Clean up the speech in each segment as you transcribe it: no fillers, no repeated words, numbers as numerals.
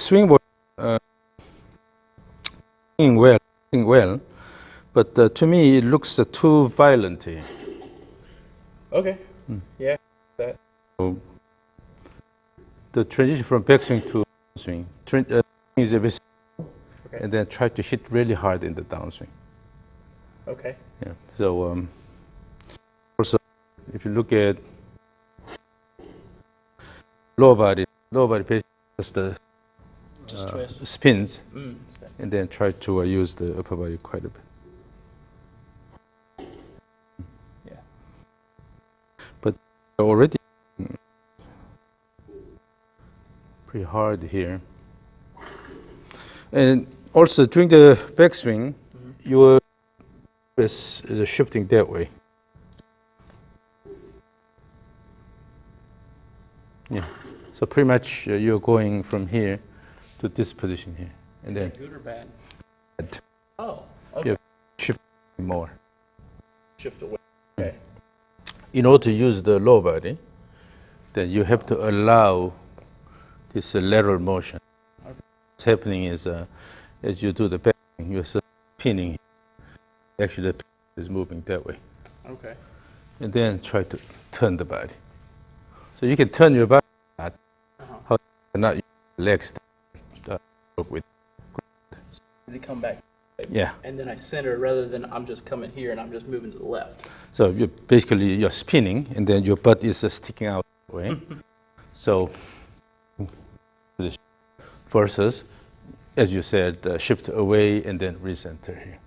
swing was swinging well, but to me it looks too violent here. Okay. Yeah. That. So the transition from backswing to downswing is a bit slow, Okay. and then try to hit really hard in the downswing. Okay. Yeah. So also, if you look at lower body basically Just twist. spins, Spins. and then try to use the upper body quite a bit. Yeah. But already pretty hard here. And also during the backswing, your wrist is shifting that way. Yeah. So pretty much you're going from here to this position here, and Is then that good or bad? bad. Oh. Okay. Yeah. Shift more. Shift away. Okay. In order to use the lower body, then you have to allow this lateral motion. Okay. What's happening is as you do the backswing, you're spinning. Actually, the pin is moving that way. Okay. And then try to turn the body. So you can turn your body, how not use the legs to work with. They come back. Yeah. And then I center rather than I'm just coming here and I'm just moving to the left. So you're spinning, and then your butt is sticking out that way. So versus, as you said, shift away and then recenter here.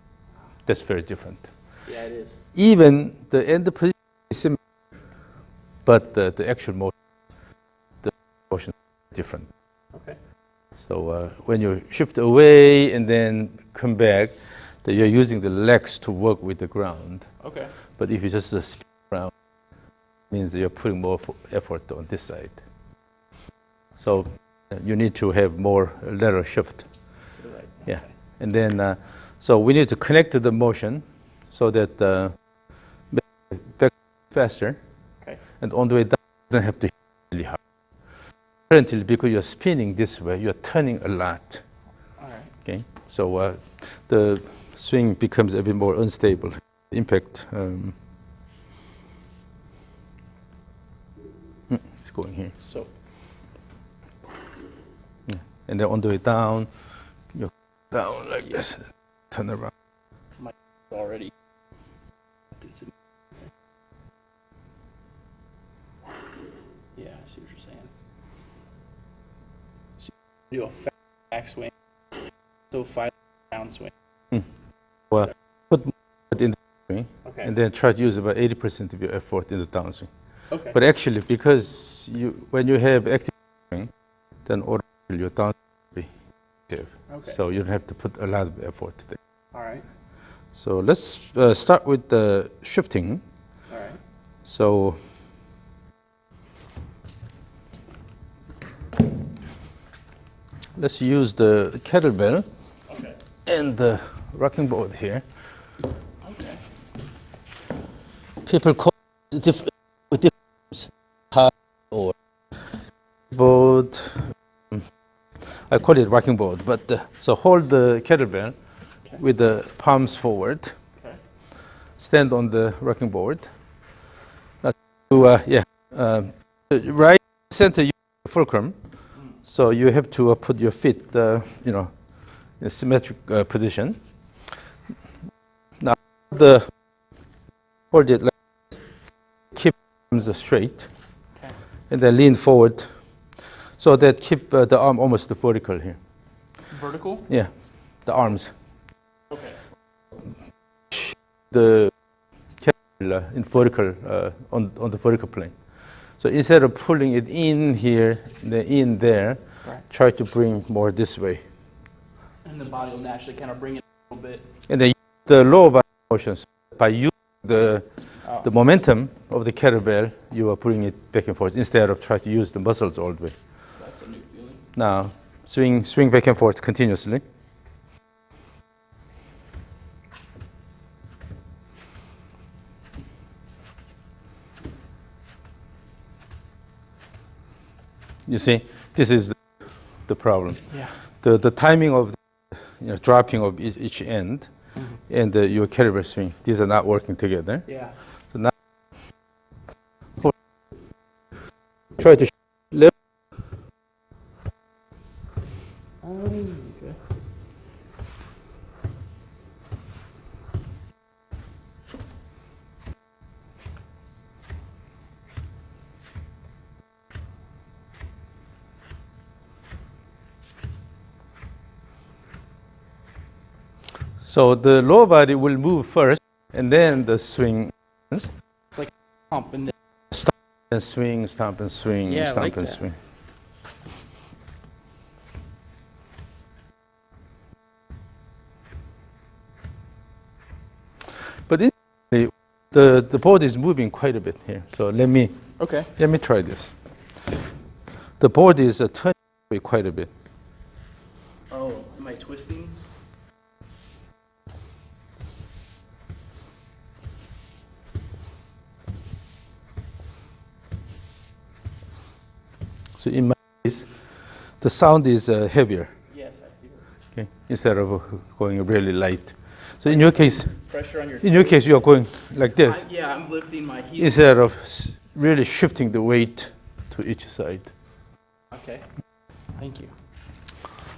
That's very different. Yeah, it is. Even the end position is similar, but the actual motion is different. Okay. So when you shift away and then come back, that you're using the legs to work with the ground. Okay. But if you just spin around, it means that you're putting more effort on this side. So you need to have more lateral shift. To the right. Yeah. Okay. And then, so we need to connect the motion so that back faster. Okay. And on the way down, you don't have to hit really hard. Currently, because you're spinning this way, you're turning a lot. All right. Okay. So the swing becomes a bit more unstable. Impact it's going here. So. Yeah. And then on the way down, you're down like this. Turn around. Already. Yeah, I see what you're saying. So you do a fast backswing, so 5 downswing. Well, put it in the swing, Okay. and then try to use about 80% of your effort in the downswing. Okay. But actually, because when you have active swing, then automatically your downswing will be active. Okay. So you don't have to put a lot of effort there. All right. So let's start with the shifting. All right. So let's use the kettlebell Okay. and the rocking board here. Okay. People call it different hard or board. I call it rocking board, but so hold the kettlebell with the palms forward. Okay. Stand on the rocking board. Right center you fulcrum. So you have to put your feet, in a symmetric position. Now hold it like this. Keep arms straight, Okay. and then lean forward, so that keep the arm almost vertical here. Vertical? Yeah, the arms. Okay. The kettlebell in vertical on the vertical plane. So instead of pulling it in here, then in there, Right. try to bring more this way. And the body will naturally kind of bring it a little bit. And then the lower body motions, by using the momentum of the kettlebell, you are putting it back and forth instead of trying to use the muscles all the way. That's a new feeling. Now, swing back and forth continuously. You see, this is the problem. Yeah. The timing of dropping of each end and your kettlebell swing, these are not working together. Yeah. So now try to left. Okay. So the lower body will move first, and then the swing. It's like pump and then Stomp and swing, stomp and swing, Yeah, I stomp like and that. swing. But the board is moving quite a bit here. So let me try this. The board is turning quite a bit. Oh, am I twisting? So in my case, the sound is heavier, Yes, I feel it. okay, instead of going really light. So in your case, Pressure on your you are going like this yeah, I'm lifting my heel. instead of really shifting the weight to each side. Okay. Thank you.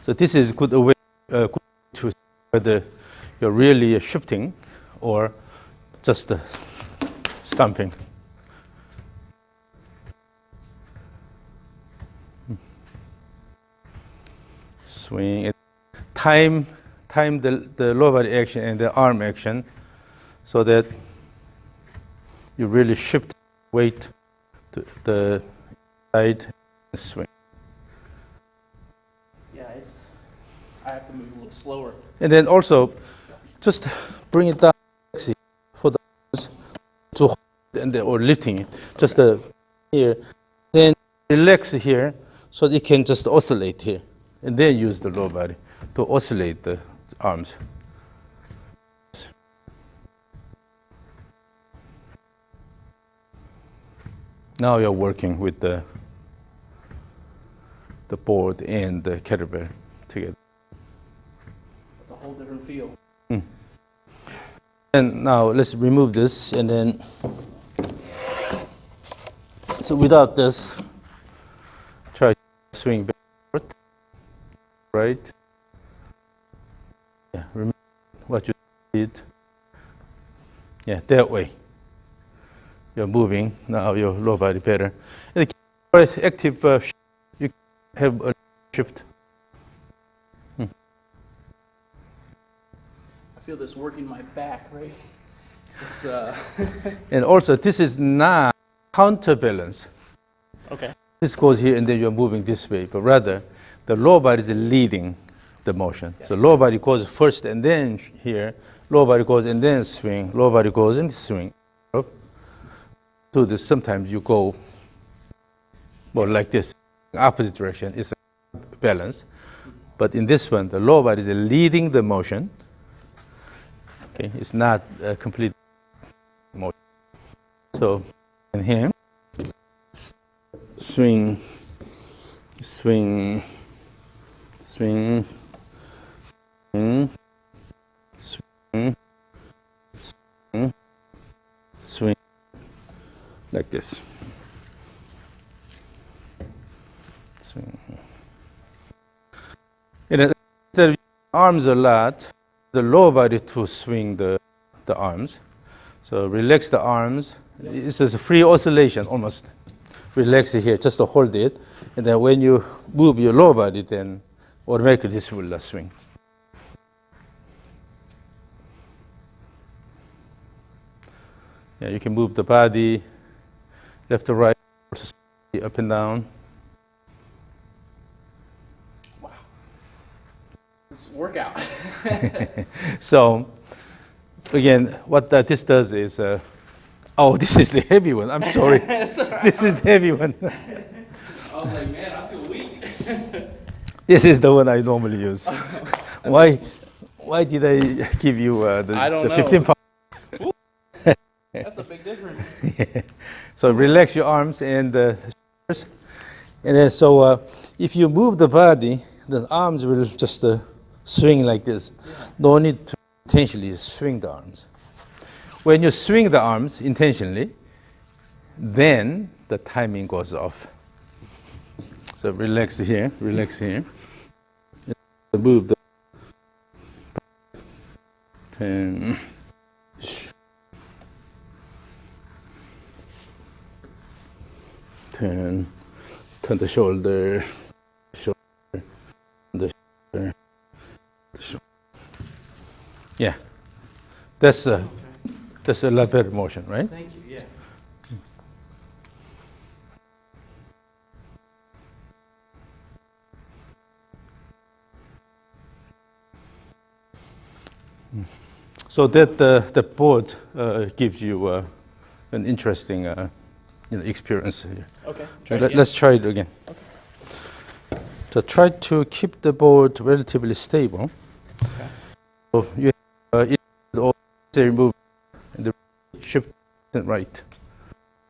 So this is good way good to see whether you're really shifting or just stomping. Swing it. Time the lower body action and the arm action so that you really shift weight to the side and swing. Yeah, I have to move a little slower. And then also just bring it down for the arms to hold and or lifting it. Just here. Then relax here so that it can just oscillate here. And then use the lower body to oscillate the arms. Now you're working with the board and the kettlebell together. It's a whole different feel. And now let's remove this and then, so without this, try to swing backward, right? Yeah, remember what you did. Yeah, that way. You're moving, now your lower body better. And the active, you have a shift. I feel this working my back, right? It's And also, this is not counterbalance. okay. This goes here and then you're moving this way, but rather the lower body is leading the motion. So lower body goes first and then here, lower body goes and then swing, lower body goes and swing. So this, sometimes you go more like this, opposite direction, it's a balance. But in this one, the lower body is leading the motion. Okay, it's not a complete motion. So, in here, swing, swing, swing, swing, swing, swing, swing, like this. Swing. And instead of using arms a lot, the lower body to swing the arms. So relax the arms. It's just a free oscillation, almost. Relax it here, just to hold it. And then when you move your lower body, then automatically this will swing. Yeah, you can move the body left to right, up and down. Wow. It's a workout. So, again, what this does is, oh, this is the heavy one. I'm sorry. This is the heavy one. I was like, man, I feel weak. This is the one I normally use. Why did I give you I don't the know. 15 pounds? That's a big difference. So relax your arms and shoulders, And then so if you move the body, the arms will just swing like this. No need to intentionally swing the arms. When you swing the arms intentionally, then the timing goes off. So relax here, relax here. Move the 10. Turn the shoulder, the shoulder. Yeah, that's a lot better motion, right? Thank you. Yeah. So that the board gives you an interesting experience here. Okay. Let's try it again. Okay. So try to keep the board relatively stable. Okay. So you move and the shift right.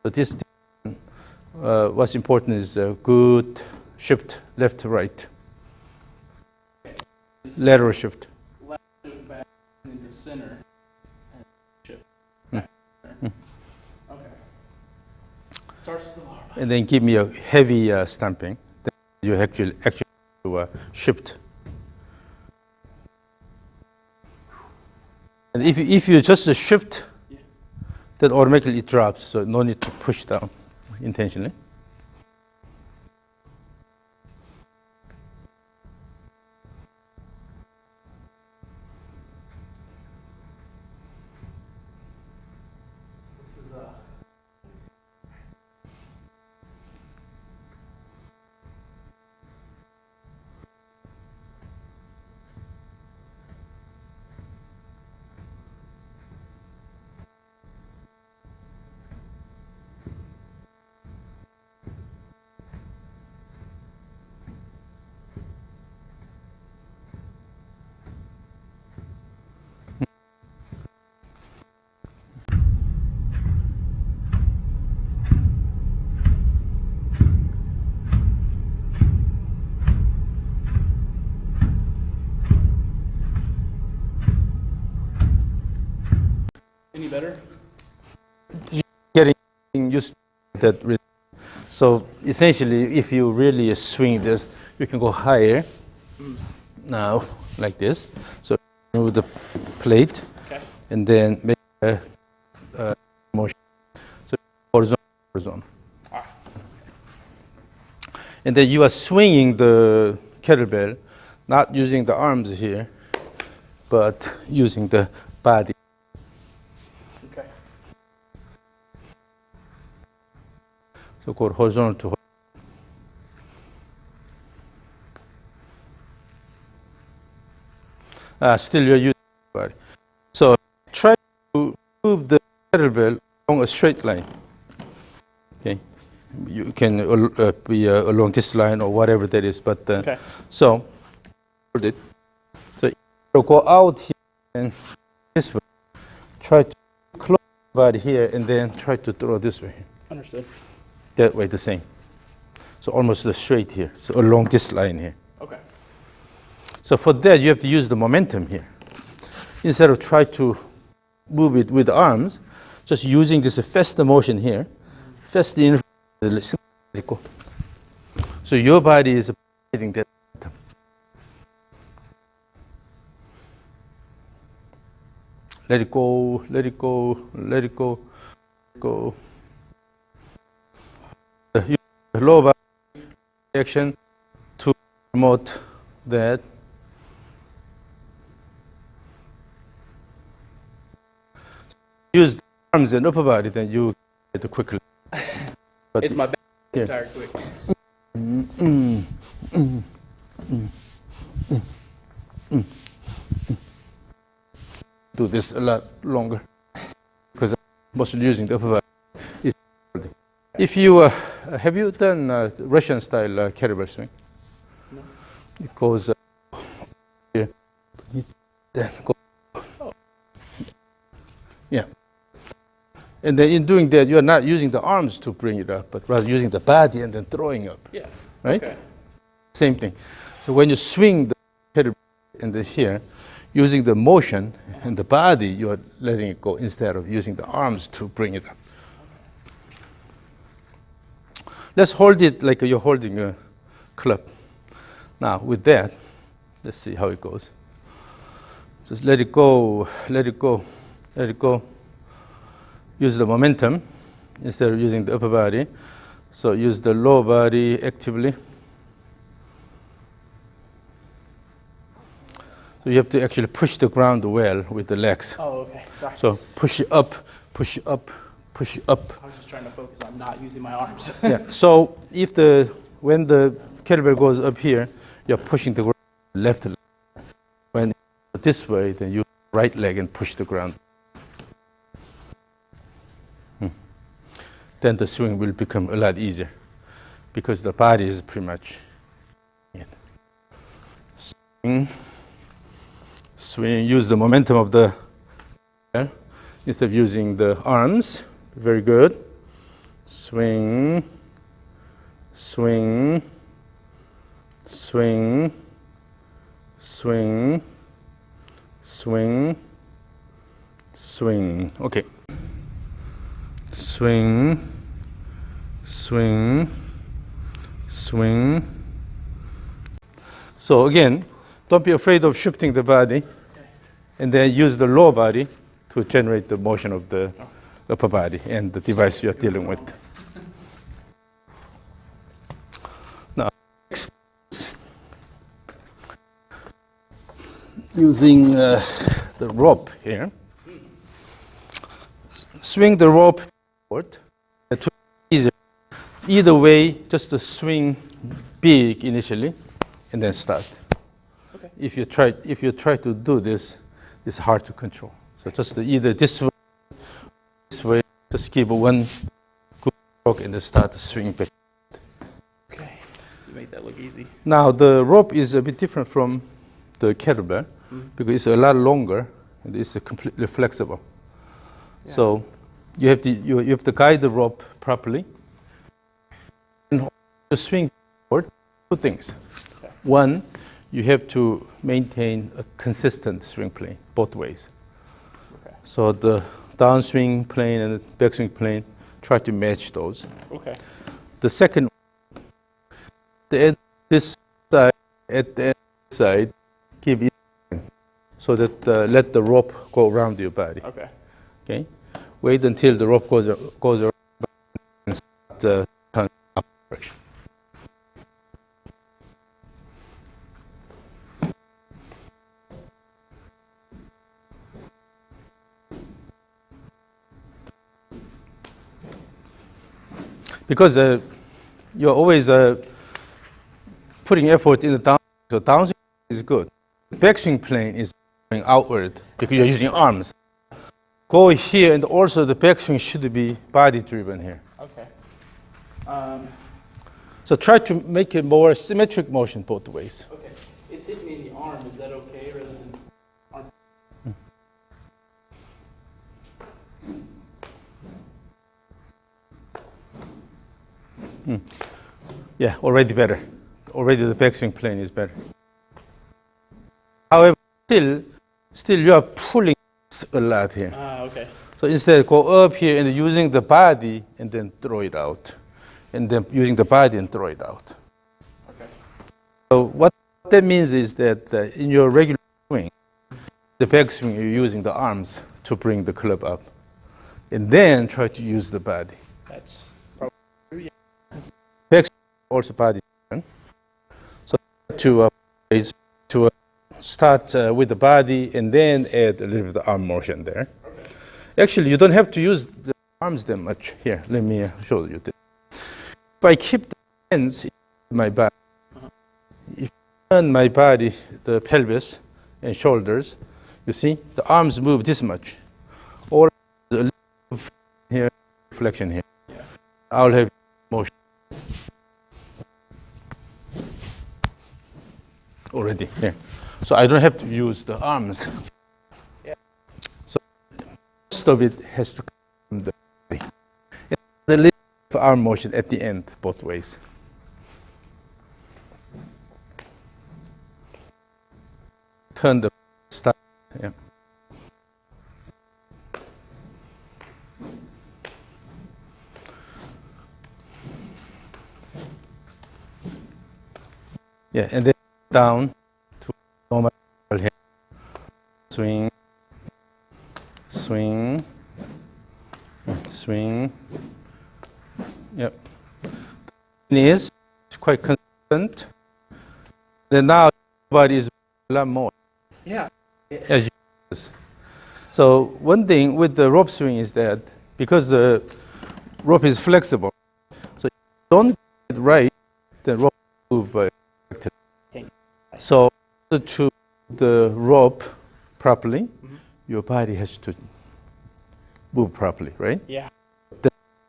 But this what's important is a good shift left to right. Lateral shift. Left shift back into center and shift Mm. back. Center. Okay. Starts with the lower body. And then give me a heavy stamping. Then you actually shift. And if you just shift, Yeah. then automatically it drops. So no need to push down intentionally. This is any better? Getting used to that rhythm. So essentially, if you really swing this, you can go higher. Now, like this. So move the plate, Okay. and then make a motion. So horizontal. Ah. And then you are swinging the kettlebell, not using the arms here, but using the body. Okay. So go horizontal to still you're using the body. So try to move the kettlebell along a straight line. Okay, you can be along this line or whatever that is. But Okay. so hold it. So you go out here and this way. Try to close the body here and then try to throw this way. Understood. That way the same. So almost straight here. So along this line here. Okay. So for that, you have to use the momentum here. Instead of try to move it with the arms, just using this faster motion here, fast in, let it go. So your body is providing that momentum. Let it go, let it go, let it go, go. Use the lower body action to promote that. Use the arms and upper body, then you get it quickly. But It's my back. Yeah. Tired quick. do this a lot longer because I'm mostly using the upper body. If you have you done Russian style kettlebell swing? No. It goes here, then go. Yeah. And then in doing that, you are not using the arms to bring it up, but rather using the body and then throwing up. Yeah. right? Okay. Same thing. So when you swing the kettlebell and the here, using the motion and the body, you're letting it go instead of using the arms to bring it up. Let's hold it like you're holding a club. Now with that, let's see how it goes. Just let it go, let it go, let it go. Use the momentum instead of using the upper body. So use the lower body actively. So you have to actually push the ground well with the legs. Oh, okay. Sorry. So push it up, push it up, push it up. I was just trying to focus on not using my arms. Yeah. So when the kettlebell goes up here, you're pushing the ground left leg. When this way, then use right leg and push the ground. Then the swing will become a lot easier because the body is pretty much it. Swing, use the momentum of the instead of using the arms. Very good. Swing, swing, swing, swing, swing, swing. Okay. Swing, swing, swing. So again, don't be afraid of shifting the body, and then use the lower body to generate the motion of the upper body and the device you're dealing with. Now, next, using the rope here. Swing the rope forward. Easier. Either way, just to swing big initially, and then start. Okay. If you try to do this, it's hard to control. So just either this way, just give one good stroke and then start to swing back. Okay. You make that look easy. Now the rope is a bit different from the kettlebell because it's a lot longer and it's completely flexible. Yeah. So you have to guide the rope properly and to swing forward. Two things. Okay. One, you have to maintain a consistent swing plane both ways. Okay. So the downswing plane and the backswing plane, try to match those. Okay. The second, this side, at the side, keep it so that let the rope go around your body. Okay. Okay. Wait until the rope goes around and start turning up direction. Because you're always putting effort in the down, so downswing is good. The backswing plane is going outward because you're using arms. Go here, and also the backswing should be body-driven here. Okay. So try to make a more symmetric motion both ways. Okay. It's hitting me in the arm. Is that okay rather than arm? Yeah, already better. Already the backswing plane is better. However, still you are pulling a lot here. Okay. So instead, go up here and using the body and then throw it out. And then using the body and throw it out. Okay. So what that means is that in your regular swing, the backswing, you're using the arms to bring the club up. And then try to use the body. That's probably true, yeah. Backswing also body. So to start with the body and then add a little bit of arm motion there. Okay. Actually, you don't have to use the arms that much. Here, let me show you this. If I keep the hands in my body, if I turn my body, the pelvis and shoulders, you see, the arms move this much. Or a little here, flexion here. Yeah. I'll have motion. Already here. So I don't have to use the arms. Yeah. So most of it has to come from the body. And the little arm motion at the end, both ways. turn the start. Yeah. Yeah, and then down to normal here. Swing, swing, swing. Yep. Knees quite consistent. Then now body is a lot more. Yeah. As you so one thing with the rope swing is that because the rope is flexible, so if you don't get it right, the rope will move correctly. So to the rope properly, your body has to move properly, right? Yeah.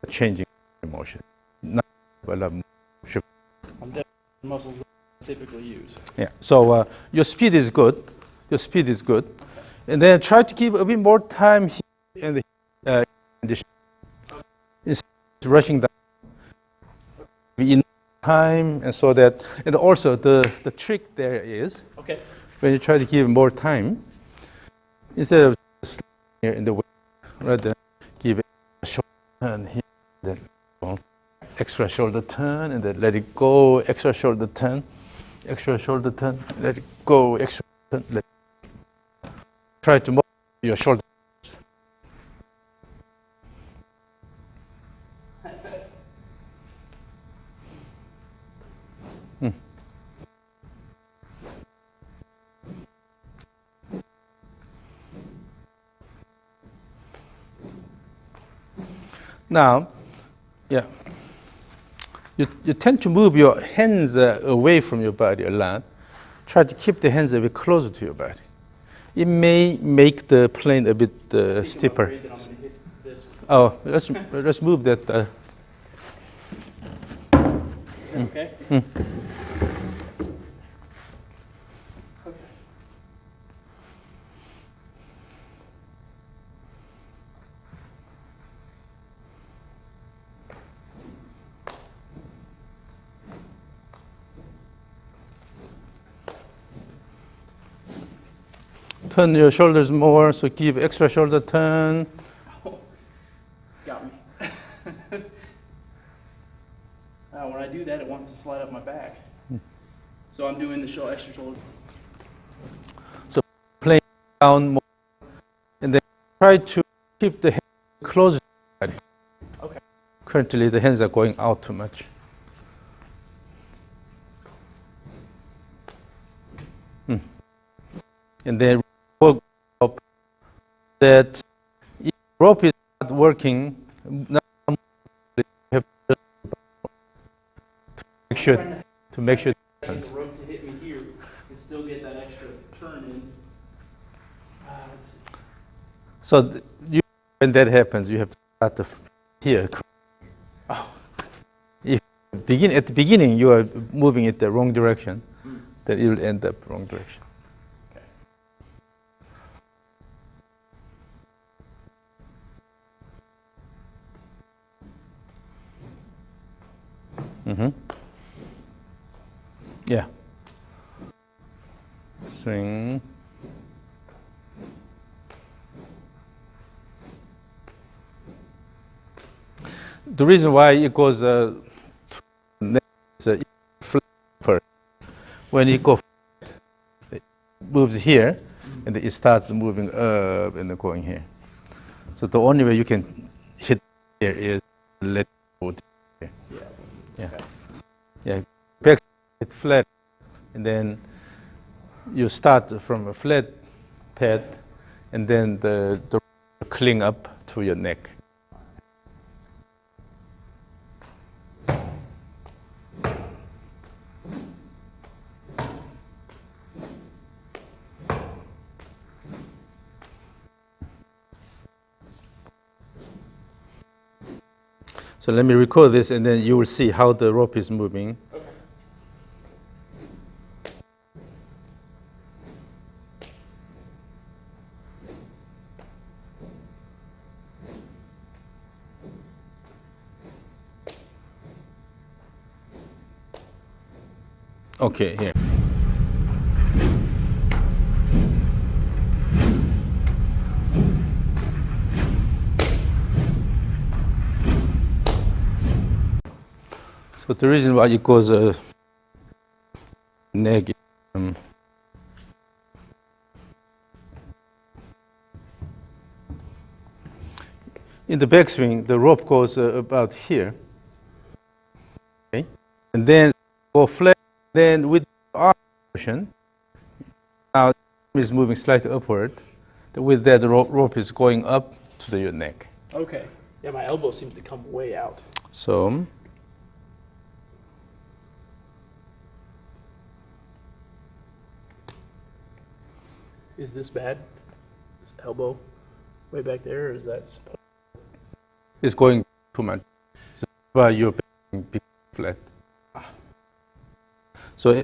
Changing motion, not a lot more. I'm definitely muscles that I typically use. Yeah. So your speed is good. Your speed is good, and then try to keep a bit more time here in the condition. Instead of rushing down, be in time, and so that, and also the trick there is Okay. when you try to give more time, instead of just here in the way, rather give it a short turn here, then extra shoulder turn, and then let it go, extra shoulder turn, let it go, extra turn, try to move your shoulder. Now, yeah, you tend to move your hands away from your body a lot. Try to keep the hands a bit closer to your body. It may make the plane a bit steeper. I'm gonna hit this. Oh, let's move that. Is that okay? Turn your shoulders more, so give extra shoulder turn. Oh, got me. When I do that, it wants to slide up my back. So I'm doing the extra shoulder. So plane down more, and then try to keep the hands closer to the body. Okay. Currently, the hands are going out too much. And then work up that if rope is not working, now you have to make sure. Getting the rope to hit me here and still get that extra turn in. Let's see. So when that happens, you have to start here. Oh. If at the beginning you are moving it the wrong direction, then it will end up wrong direction. Yeah. Swing. The reason why it goes flat first. When it goes, it moves here, and then it starts moving up and then going here. So the only way you can hit here is let go here. Yeah. Okay. Yeah. Back it flat, and then you start from a flat pad, and then the cling up to your neck. So let me record this, and then you will see how the rope is moving. Okay, here. So the reason why it goes negative. In the backswing, the rope goes about here. Okay, and then go flat. Then with arm motion, now is moving slightly upward. With that, the rope is going up to your neck. Okay. Yeah, my elbow seems to come way out. So Is this bad? This elbow way back there, or is that supposed? it's going too much. So why you're being flat. So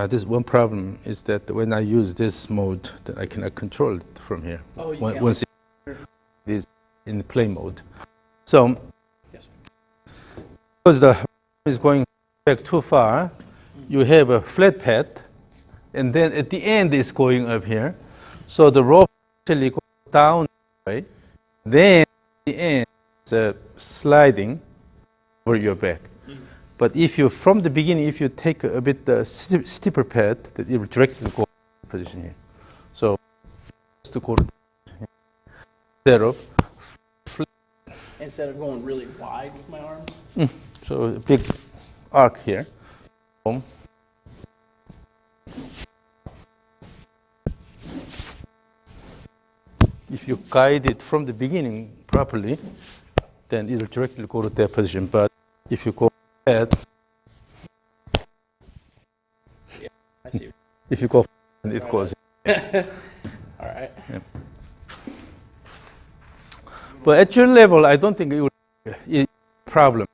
this one problem is that when I use this mode, that I cannot control it from here. Oh, you Once it is in play mode. So Yes. because the is going back too far, you have a flat pad, and then at the end it's going up here. So the rope actually goes down this way. Then at the end it's sliding over your back. But if you, from the beginning, if you take a bit steeper pad, that it will directly go to position here. So to go Instead of going really wide with my arms? So a big arc here. Boom. If you guide it from the beginning properly, then it will directly go to that position. But if you go ahead, I see. if you go, it goes. All right. Yeah. But at your level, I don't think it will be a problem.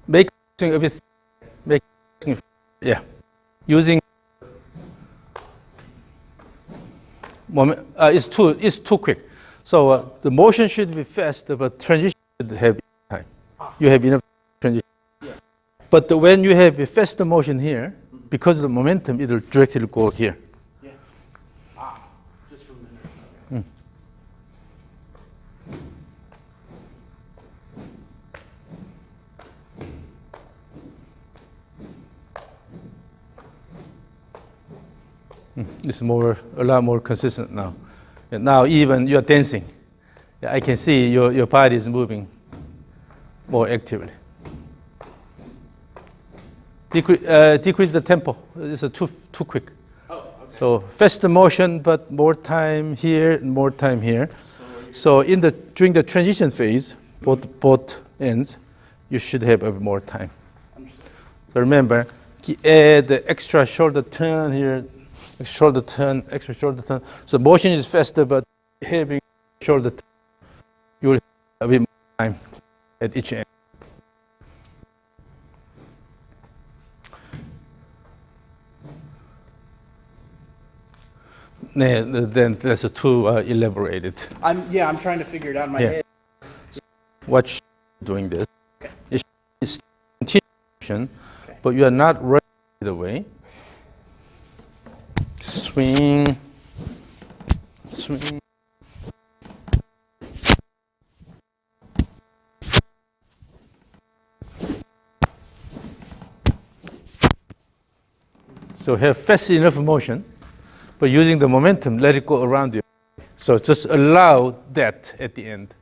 Make a bit, yeah, using moment. It's too quick. So the motion should be fast, but transition should have time. You have enough transition. Yeah. But when you have a faster motion here, because of the momentum, it will directly go here. Yeah. Just for a minute. It's a lot more consistent now. And now even you're dancing. I can see your body is moving more actively. Decrease the tempo. It's too quick. Oh, okay. So faster motion, but more time here and more time here. So during the transition phase, both ends, you should have a bit more time. Understood. So remember, add the extra shoulder turn here, shoulder turn, extra shoulder turn. So motion is faster, but having shoulder turn, you will have a bit more time at each end. Then that's too elaborated. I'm trying to figure it out in my Yeah. head. Watch doing this. Okay. It's continuation, Okay. but you are not running either way. Swing, swing. So have fast enough motion, but using the momentum, let it go around you. So just allow that at the end.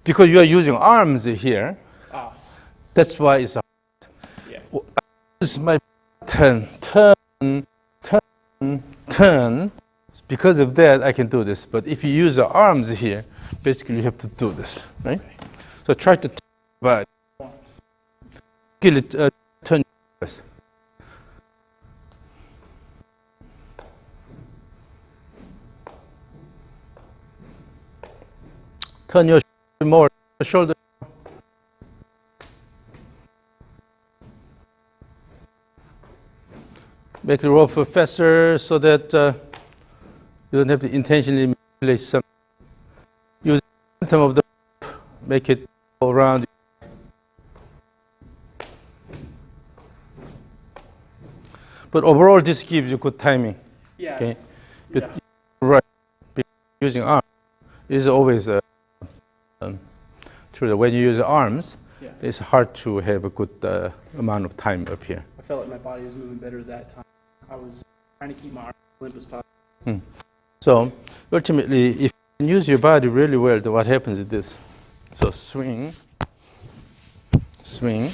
Because you are using arms here, that's why it's hard. Yeah. This is my turn. Because of that, I can do this. But if you use the arms here, basically you have to do this, right? So try to turn your body. Turn your face. Turn your more shoulder. Make the rope faster so that you don't have to intentionally manipulate something. Use the momentum of the rope, make it go around. But overall, this gives you good timing. Yeah. Okay. Yeah. Right. Using arms is always true that when you use arms, Yeah. it's hard to have a good amount of time up here. I felt like my body was moving better that time. I was trying to keep my arms limp as possible. So ultimately, if you can use your body really well, then what happens is this. So swing, swing.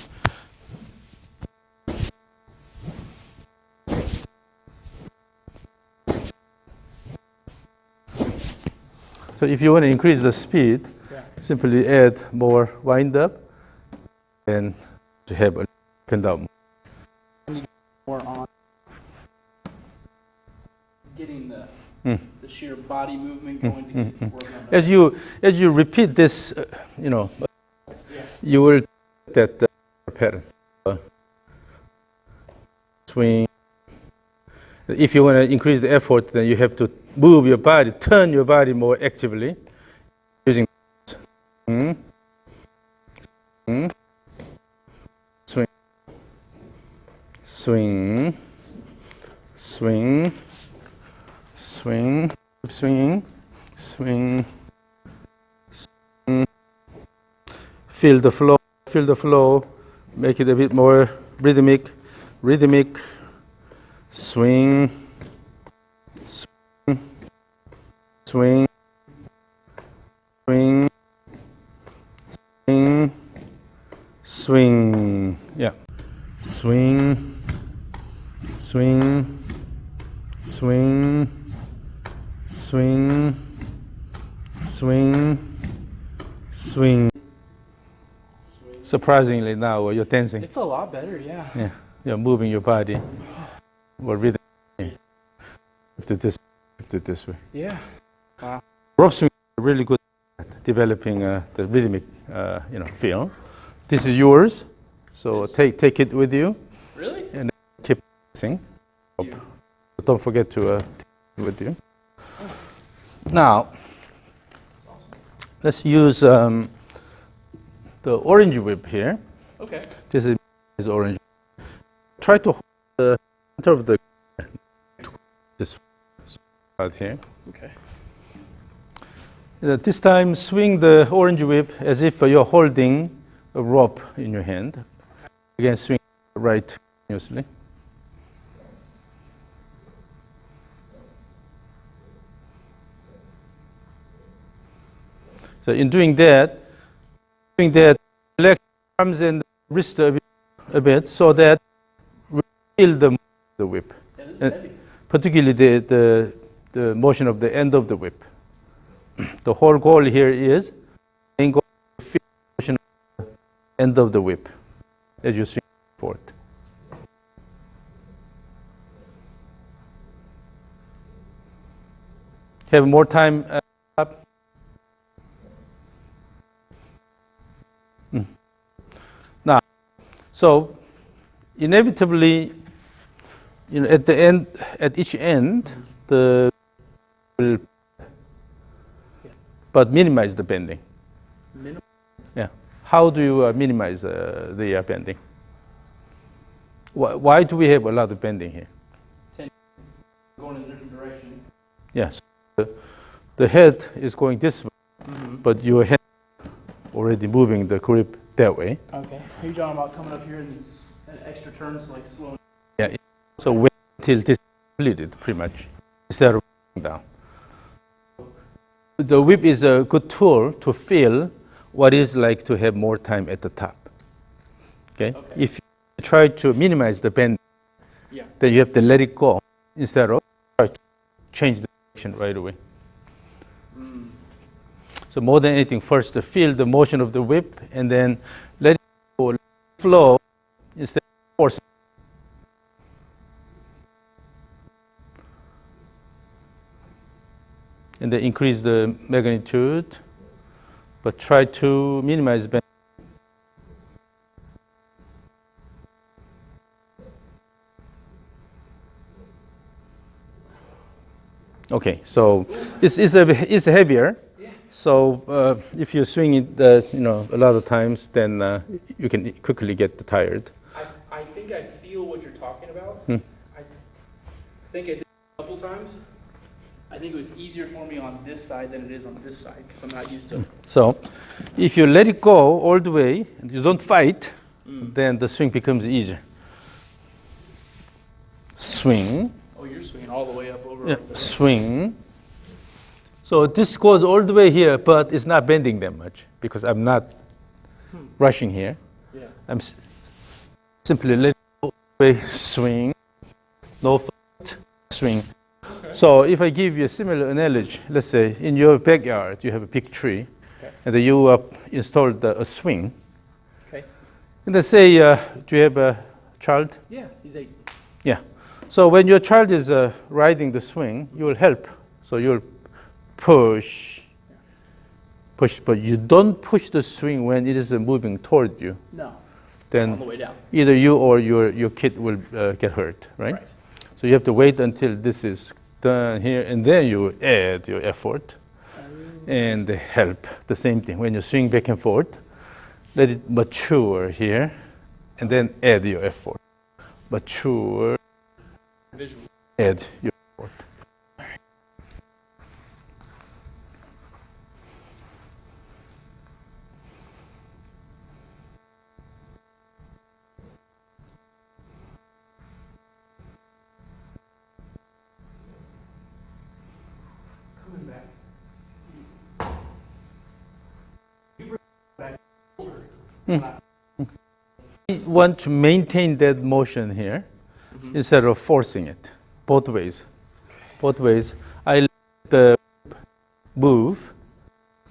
So if you want to increase the speed, simply add more wind up and to have a up and down. More on getting the sheer body movement going to get work on that. As you repeat this, you will get that pattern. Swing. If you want to increase the effort, then you have to move your body, turn your body more actively, using swing, swing, swing, swing, swing, keep swinging, swing, swing. Feel the flow, make it a bit more rhythmic, swing, swing, swing, swing, swing, swing, yeah, swing, swing, swing, swing, swing, swing. Surprisingly now you're dancing. It's a lot better, yeah. Yeah, you're moving your body. Or rhythm. This way. Yeah. Wow. Rope swing is really good at developing the rhythmic, feel. This is yours, so take it with you. Really? And keep dancing. Don't forget to take it with you. Now, let's use the orange whip here. Okay. This is orange. Try to hold the center of the this out here. Okay. This time, swing the orange whip as if you're holding a rope in your hand. Again, swing right continuously. So in doing that, relax arms and wrist a bit so that we feel the whip. Yeah, this is heavy. Particularly the motion of the end of the whip. The whole goal here is to feel the motion of the end of the whip as you swing forward. Have more time up. Now, so inevitably, at the end, at each end, the will but minimize the bending. Yeah. How do you minimize the bending? Why do we have a lot of bending here? Going in a different direction. Yes. The head is going this way, but your hand already moving the grip that way. Okay. Are you talking about coming up here and extra turns, like slow? Yeah. So wait until this is completed, pretty much, instead of down. The whip is a good tool to feel what it's like to have more time at the top. Okay? If you try to minimize the bend, then you have to let it go instead of try to change the direction right away. So more than anything, first to feel the motion of the whip and then let it go, let it flow instead of forcing. And then increase the magnitude, but try to minimize bend. Okay, so it's heavier. So if you swing it, a lot of times, then you can quickly get tired. I think I feel what you're talking about. I think I did it a couple times. I think it was easier for me on this side than it is on this side because I'm not used to it. So if you let it go all the way, and you don't fight, then the swing becomes easier. Swing, Oh, you're swinging all the way up over. yeah, Like this. swing. So this goes all the way here, but it's not bending that much because I'm not rushing here. Yeah. I'm simply letting it go all the way, swing, no fight, swing. Okay. So if I give you a similar analogy, let's say in your backyard you have a big tree, Okay. and then you installed a swing. Okay. And let's say, do you have a child? Yeah, he's 8. Yeah. So when your child is riding the swing, you will help. So you'll push, but you don't push the swing when it is moving toward you. No. On Then the way down. either you or your kid will get hurt, right? Right. So you have to wait until this is done here, and then you add your effort and help. The same thing. When you swing back and forth, let it mature here, and then add your effort. Mature, Visual. add your effort. Coming back. You bring it back over. We want to maintain that motion here instead of forcing it, both ways. Both ways. I let the move.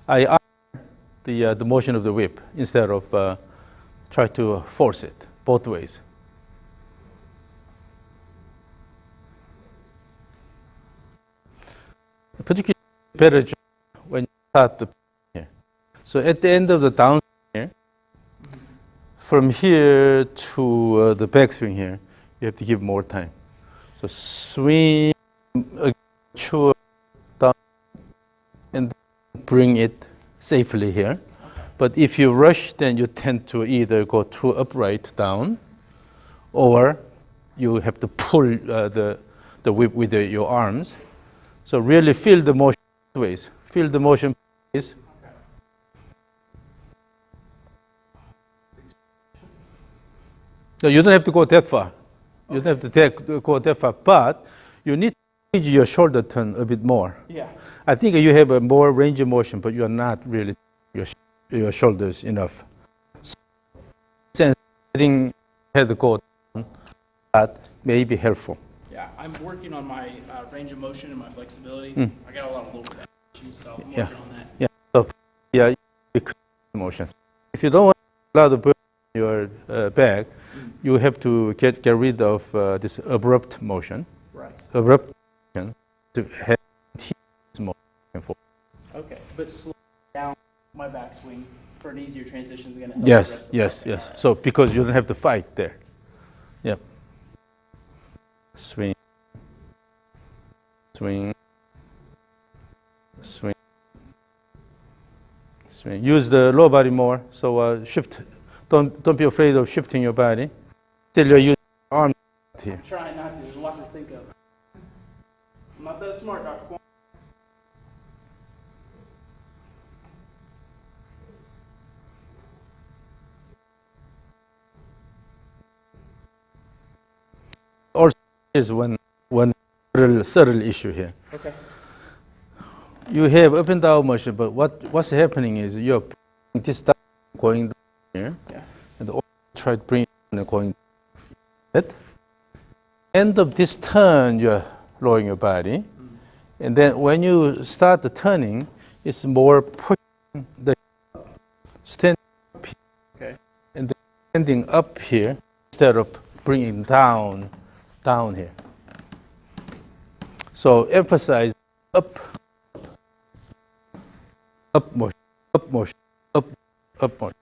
I honor the motion of the whip instead of try to force it, both ways. Particularly better job when you start the here. So at the end of the down here, from here to the backswing here, you have to give more time. So swing, mature, down, and bring it safely here. But if you rush, then you tend to either go too upright down, or you have to pull the whip with your arms. So really feel the motion both ways. Feel the motion, please. So you don't have to go that far. You don't have to go that far, but you need to change your shoulder turn a bit more. Yeah. I think you have a more range of motion, but you are not really your shoulders enough. So, since letting head go down, that may be helpful. Yeah, I'm working on my range of motion and my flexibility. I got a lot of lower back issues, so I'm Yeah. working on that. Yeah. So yeah, because motion. If you don't want a lot of burden in your back, you have to get rid of this abrupt motion. Right. Abrupt motion to have continuous motion. Okay, but slow down my backswing for an easier transition is going to help. Yes, the rest of the yes, way. yes. All right. So because you don't have to fight there. Yep. Swing, swing, swing, swing. Use the lower body more. So shift. Don't be afraid of shifting your body. Still, you're using your arm here. I'm trying not to. There's a lot to think of. I'm not that smart, Dr. Kwon. Also, is one subtle issue here. Okay. You have up and down motion, but what's happening is you're pulling this down, going down here, Yeah. and try to bring it down and going that. End of this turn, you're lowering your body, and then when you start the turning, it's more pushing the stand up here, Okay. and then standing up here instead of bringing down here. So emphasize up motion, up motion, up motion.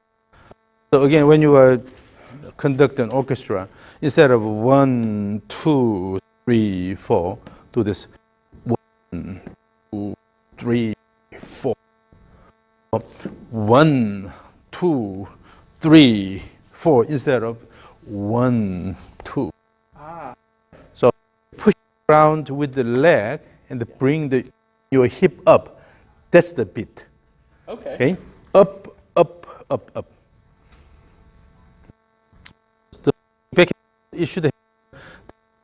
So again, when you conduct an orchestra, instead of 1, 2, 3, 4, do this 1, 2, 3, 4. 1, 2, 3, 4 instead of 1, 2. Ah. So push ground with the leg and bring your hip up. That's the beat. Okay. Okay? Up, up, up, up. The back, you should have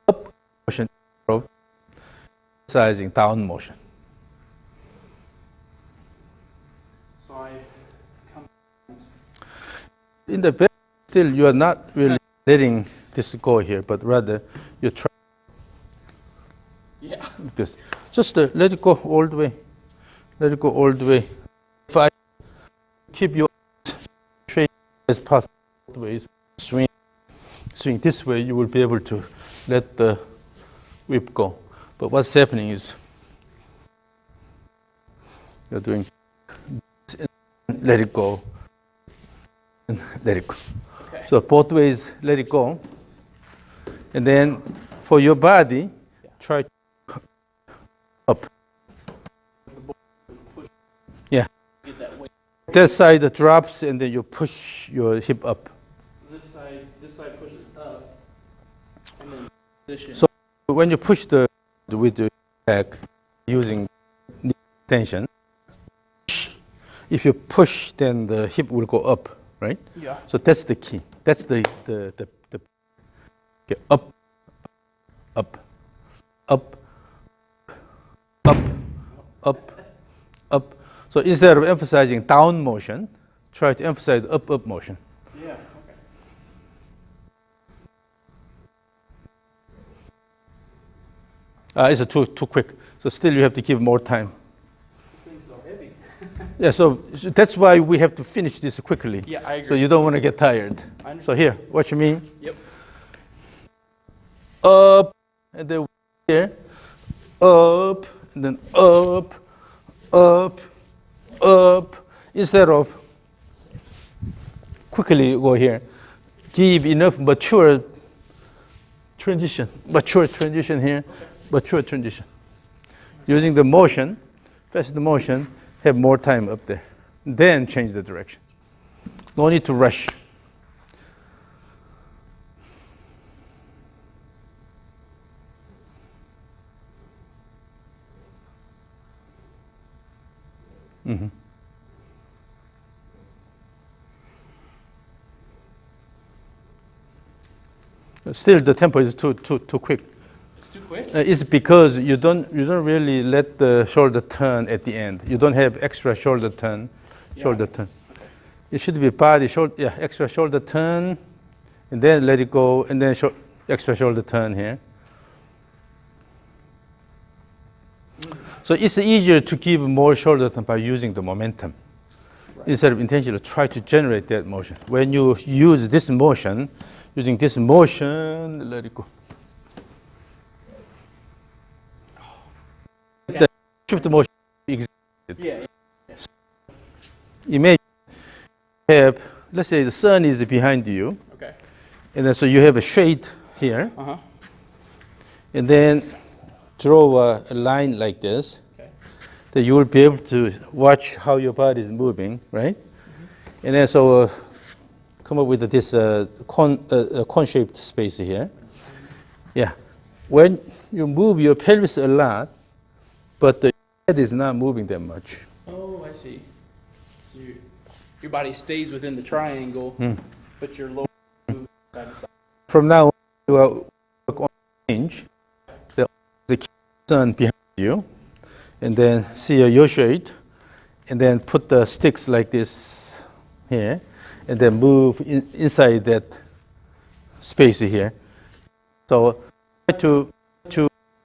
up motion, emphasizing down motion. So I come. In the back, still you are not really letting this go here, but rather you try Yeah. this. Just let it go all the way. Let it go all the way. If I keep your straight as possible, all the way, swing this way, you will be able to let the whip go. But what's happening is you're doing this and let it go, and let it go. Okay. So both ways, let it go. And then for your body, try up. Yeah. Get that weight. That side drops and then you push your hip up. This side pushes up, and then position. So when you push with the back using knee tension, if you push, then the hip will go up, right? Yeah. So that's the key. That's the okay, up, up, up, up, up, up. So instead of emphasizing down motion, try to emphasize up, up motion. Yeah. Okay. It's too quick. So still you have to give more time. This thing's so heavy. Yeah, so that's why we have to finish this quickly. Yeah, I agree. So you don't want to get tired. I understand. So here, watch me. Yep. Up, and then here, up, and then up, up, up. Instead of quickly go here, give enough mature transition here, mature transition. Using the motion, fast motion, have more time up there. Then change the direction. No need to rush. Still, the tempo is too quick. It's too quick. It's because you don't really let the shoulder turn at the end. You don't have extra shoulder turn. Shoulder turn. It should be body shoulder. Yeah, extra shoulder turn, and then let it go, and then extra shoulder turn here. So it's easier to give more shoulder turn by using the momentum. Right. Instead of intentionally try to generate that motion. When you use this motion, using this motion, let it go. The shift motion existed. Yeah. Imagine you have, let's say the sun is behind you. Okay. And then so you have a shade here. Uh-huh. And then draw a line like this. Okay. That you will be able to watch how your body is moving, right? Mm-hmm. And then so come up with this cone-shaped space here. Yeah. When you move your pelvis a lot, but the head is not moving that much. Oh, I see. So your body stays within the triangle, but your lower moves side to side. From now on, you work on range. The sun behind you, and then see your shade, and then put the sticks like this here, and then move inside that space here. So try to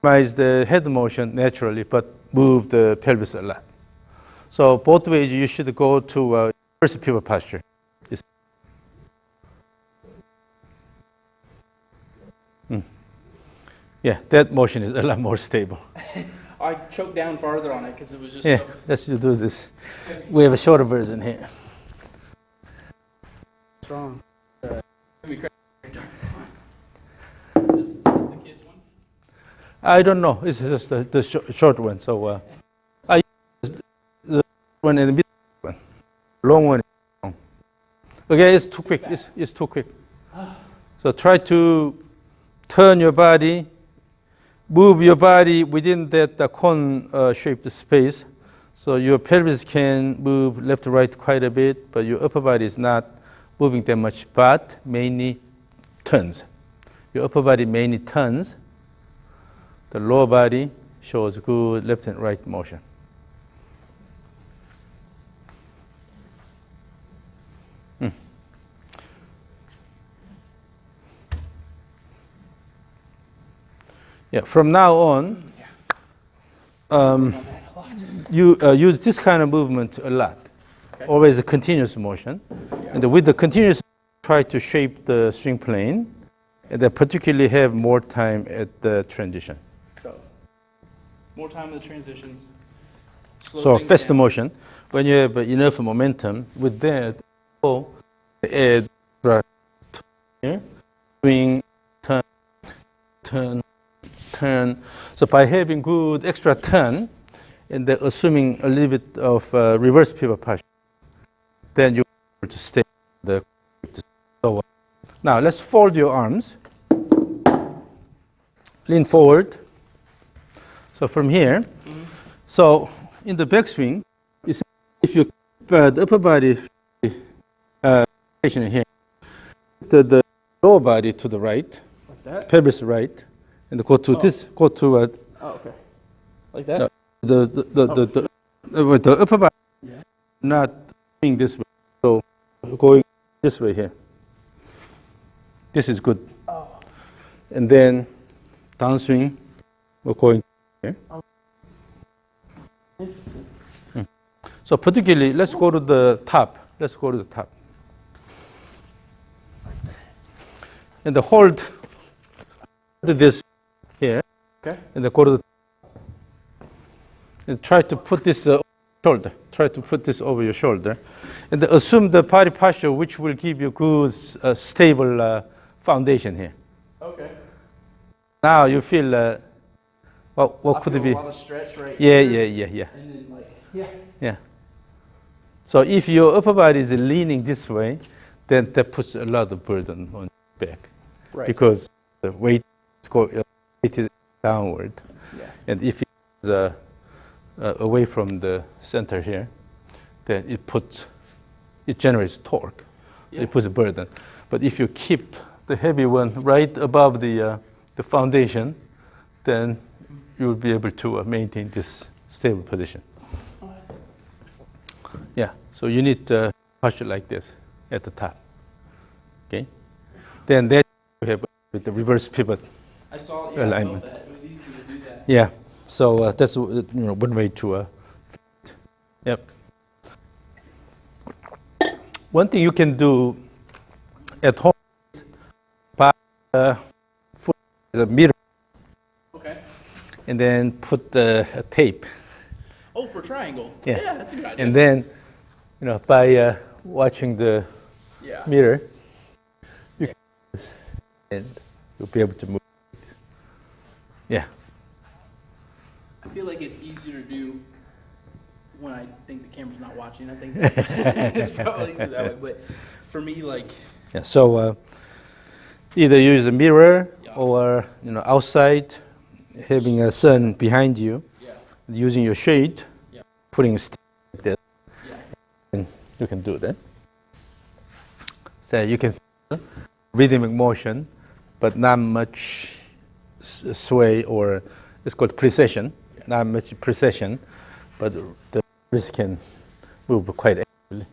minimize the head motion naturally, but move the pelvis a lot. So both ways you should go to first pivot posture. Yeah, that motion is a lot more stable. I choked down farther on it because it was just Yeah, so... let's just do this. We have a shorter version here. strong. Is this the kids one? I don't know. It's just the short one. So I use the one and the middle one. Long one. Okay, it's too quick. It's too quick. So try to turn your body move your body within that cone-shaped space. So your pelvis can move left to right quite a bit, but your upper body is not moving that much, but mainly turns. Your upper body mainly turns. The lower body shows good left and right motion. Yeah, from now on, you use this kind of movement a lot. Okay. Always a continuous motion. And with the continuous, try to shape the swing plane, and then particularly have more time at the transition. So, more time in the transitions. Slow So things faster down. motion. When you have enough momentum, with that, add here, swing, turn, turn, turn. So by having good extra turn, and then assuming a little bit of reverse pivot posture, then you're able to stay the lower. Now let's fold your arms. Lean forward. So from here, so in the backswing, if you keep the upper body here, the lower body to the right, Like that? pelvis right, and go to this, go to Oh, okay. Like that? the upper body, not going this way, so going this way here. This is good. Oh. And then downswing, we're going here. So particularly, let's go to the top. Let's go to the top. And the hold this here, Okay. and then go to the and try to put this shoulder. Try to put this over your shoulder, and then assume the body posture, which will give you good, stable foundation here. Okay. Now you feel what I could feel it be? A lot of stretch right Yeah, here. yeah. And then like, yeah. Yeah. So if your upper body is leaning this way, then that puts a lot of burden on your back, Right. because the weight is downward, Yeah. and if it's away from the center here, then it generates torque. Yeah. It puts a burden. But if you keep the heavy one right above the foundation, then you will be able to maintain this stable position. Yeah, so you need posture like this at the top. Okay, then that you have with the reverse pivot. I saw Alignment. I felt that. It was easy to do that. Yeah, so that's one way to. Yep. One thing you can do at home is buy a mirror Okay. and then put a tape. Oh, for triangle. Yeah. That's a good idea. And then, by watching the yeah. mirror, you can, and you'll be able to move. Yeah. I feel like it's easier to do when I think the camera's not watching. I think it's probably easier that way. But for me, like, Yeah. So either use a mirror Yeah. or outside, having a sun behind you, yeah, using your shade, Yeah. putting a stick like this, yeah. and you can do that. So you can feel rhythmic motion, but not much sway, or it's called precession. Yeah. Not much precession, but the pelvis can move quite actively.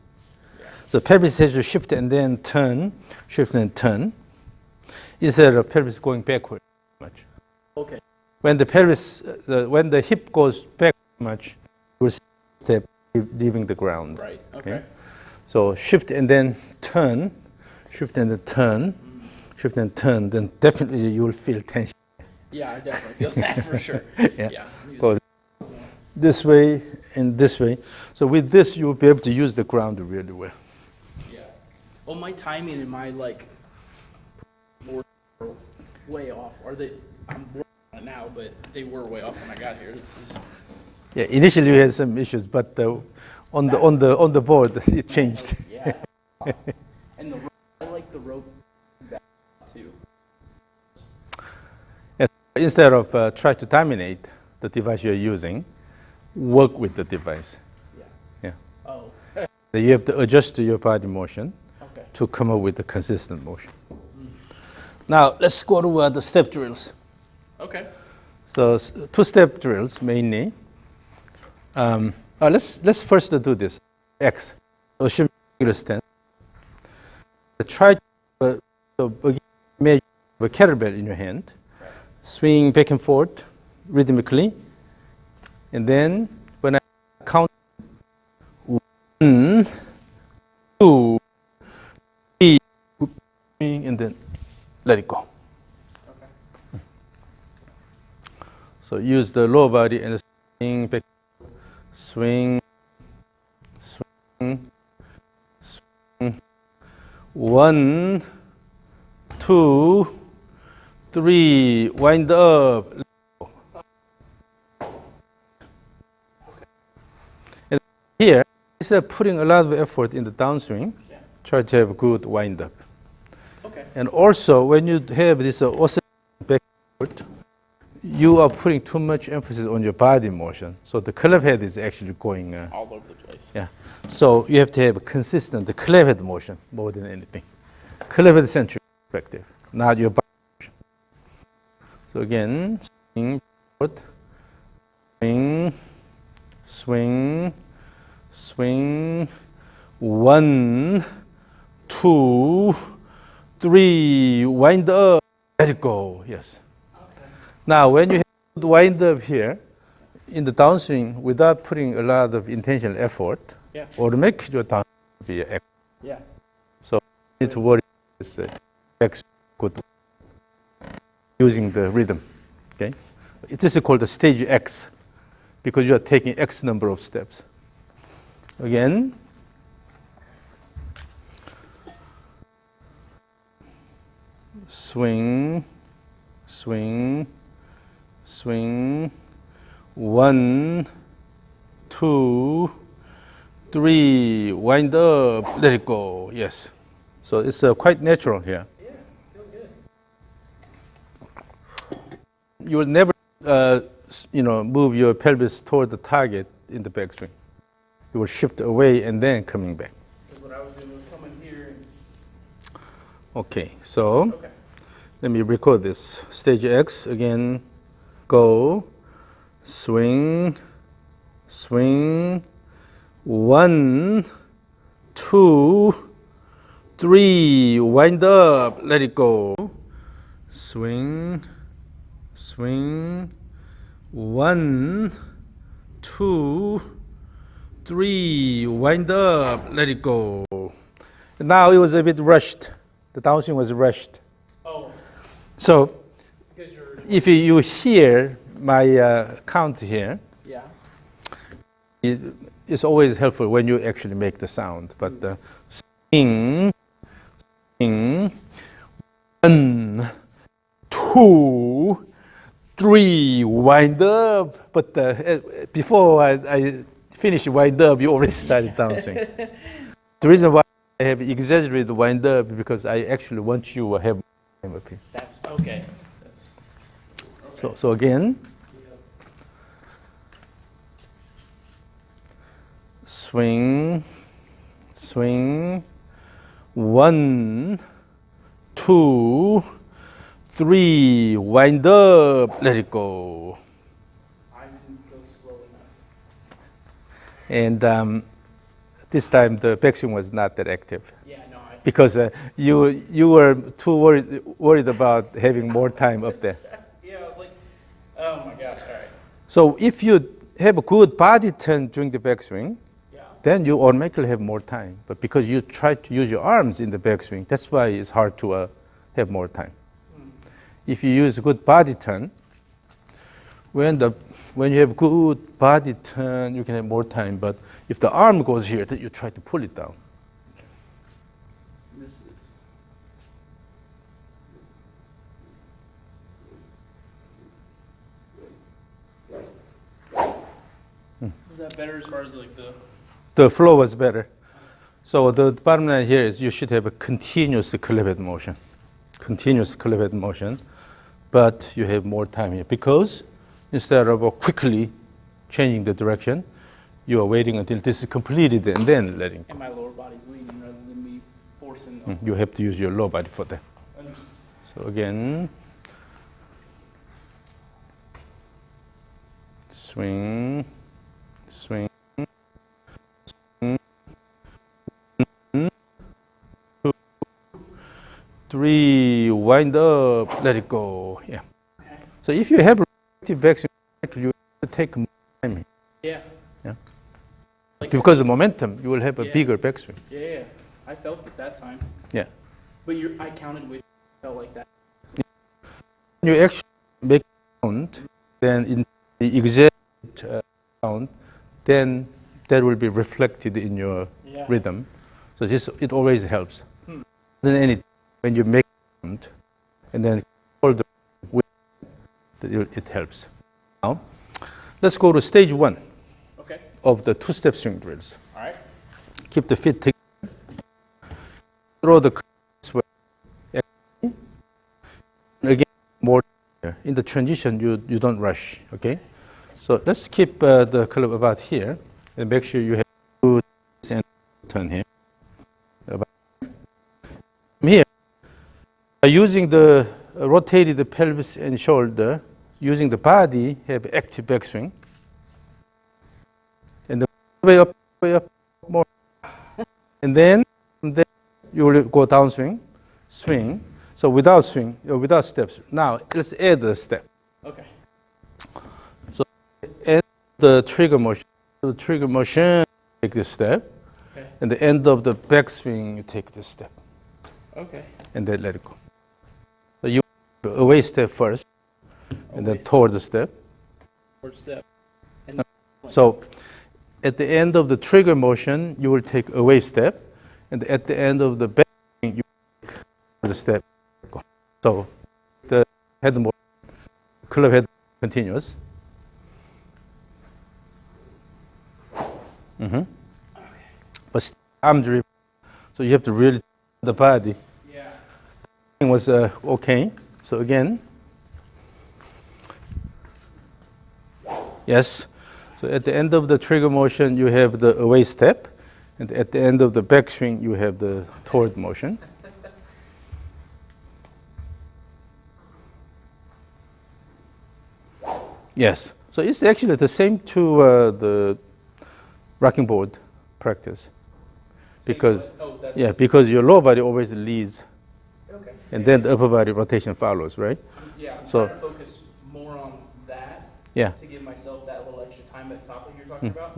Yeah. So pelvis has to shift and then turn, shift and turn, instead of pelvis going backward much. Okay. When the pelvis, when the hip goes back much, you will step leaving the ground. Right. Okay. So shift and then turn, shift and then turn, shift and turn. Then definitely you will feel tension. Yeah, I definitely feel that for sure. Yeah. Yeah. Go this way and this way. So with this, you will be able to use the ground really well. Yeah. Well, my timing and my are way off. I'm working on it now, but they were way off when I got here. Yeah, initially you had some issues, but on the board it changed. Yeah. And the rope, I like the rope back too. instead of try to dominate the device you're using, work with the device. Yeah. Yeah. Oh. Then you have to adjust to your body motion Okay. to come up with a consistent motion. Now let's go to the step drills. Okay. So two-step drills mainly. Let's first do this. X. Assume regular stance. Try to imagine a kettlebell in your hand. Right. Swing back and forth rhythmically. And then when I count 1, 2, 3, and then let it go. Okay. So use the lower body and swing back, swing, swing, swing. 1, 2, 3, wind up. Let go. And here, instead of putting a lot of effort in the downswing, Yeah. try to have a good wind up. Okay. And also, when you have this oscillation back and forth, you are putting too much emphasis on your body motion. So the club head is actually going, All over the place. yeah. So you have to have a consistent club head motion more than anything. Club head centric perspective, not your body motion. So again, swing, forward, swing, swing, swing. 1, 2, 3, wind up, let it go, yes. Okay. Now, when you have the wind up here, in the downswing, without putting a lot of intentional effort, Yeah. automatically your downswing will be active. Yeah. So you need to worry this X good using the rhythm, okay? This is called the stage X, because you are taking X number of steps. Again, swing, swing, swing. 1, 2, 3, wind up, let it go, yes. So it's quite natural here. Yeah. Feels good. You will never, move your pelvis toward the target in the backswing. You will shift away and then coming back. Because what I was doing was coming here. And... Okay, so Okay. let me record this. Stage X, again, go, swing, swing. 1, 2, 3, wind up, let it go. Swing, swing. 1, 2, 3, wind up, let it go. Now it was a bit rushed. The downswing was rushed. Oh. So Because you're. if you hear my count here, Yeah. it's always helpful when you actually make the sound. But swing, swing, 1, 2, 3, wind up. But before I finish wind up, you already started downswing. The reason why I have exaggerated wind up because I actually want you to have time up here. That's okay. That's. Okay. So again, swing, swing. 1, 2, 3, wind up, let it go. I didn't go slow enough. And this time the backswing was not that active Yeah. No. because you were too worried about having more time up there. Yeah. I was like, oh my gosh. All right. So if you have a good body turn during the backswing, Yeah. then you automatically have more time. But because you try to use your arms in the backswing, that's why it's hard to have more time. If you use good body turn, when you have good body turn, you can have more time. But if the arm goes here, then you try to pull it down. This is. Was that better as far as like the? The flow was better. So the bottom line here is you should have a continuous club head motion. Continuous club head motion. but you have more time here because instead of quickly changing the direction, you are waiting until this is completed and then letting go. And my lower body's leading rather than me forcing. You have to use your lower body for that. Understood. So again, swing, swing, swing, 1, 2, 3, wind up, let it go. Yeah. Okay. So if you have active backswing, you have to take more time here. Yeah. Yeah. Like Because of momentum, you will have a Yeah. bigger backswing. Yeah. I felt it that time. Yeah. But I counted with felt like that. When you actually make count, then in the exact count, then that will be reflected in your Yeah. rhythm. So it always helps. Hmm. Than any when you make count and then hold the it helps. Now, let's go to stage 1 Okay. of the two-step swing drills. All right. Keep the feet together. Throw the this way. Again, more in the transition. You don't rush. Okay. So let's keep the club about here and make sure you have good and turn here. About here. By using the rotated pelvis and shoulder, using the body, have active backswing. And the way up, more. And then you will go downswing, swing. So without swing, without steps. Now let's add a step. Okay. So add the trigger motion. The trigger motion, take this step. Okay. And the end of the backswing, you take this step. Okay. And then let it go. So you away step first, and then Away toward the step. Forward step. And So at the end of the trigger motion, you will take away step, and at the end of the back, you take the step. So the head motion, club head continuous. But arm dribble, so you have to really the body. yeah. It was okay. So again, yes. So at the end of the trigger motion, you have the away step, and at the end of the backswing, you have the toward motion. Yes. So it's actually the same to the rocking board practice, because That's yeah, because your lower body always leads, Okay. and then the upper body rotation follows, right? Yeah. I'm So- trying to focus more on that Yeah. to give myself that little extra time at the top that you're talking about.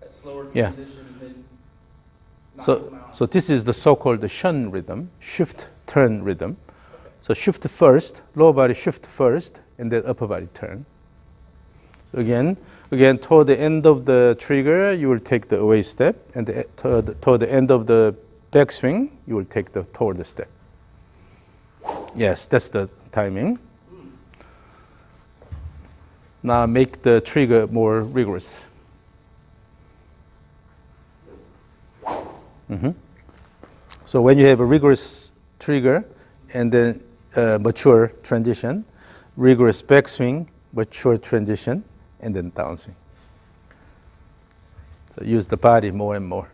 That slower Yeah. transition and then knocks So, them out. so this is the so-called the shun rhythm, shift turn rhythm. So shift first, lower body shift first, and then upper body turn. So again, toward the end of the trigger, you will take the away step, and toward the end of the backswing, you will take the toward the step. Yes, that's the timing. Now make the trigger more rigorous. So when you have a rigorous trigger and then mature transition, rigorous backswing, mature transition, and then downswing. So use the body more and more.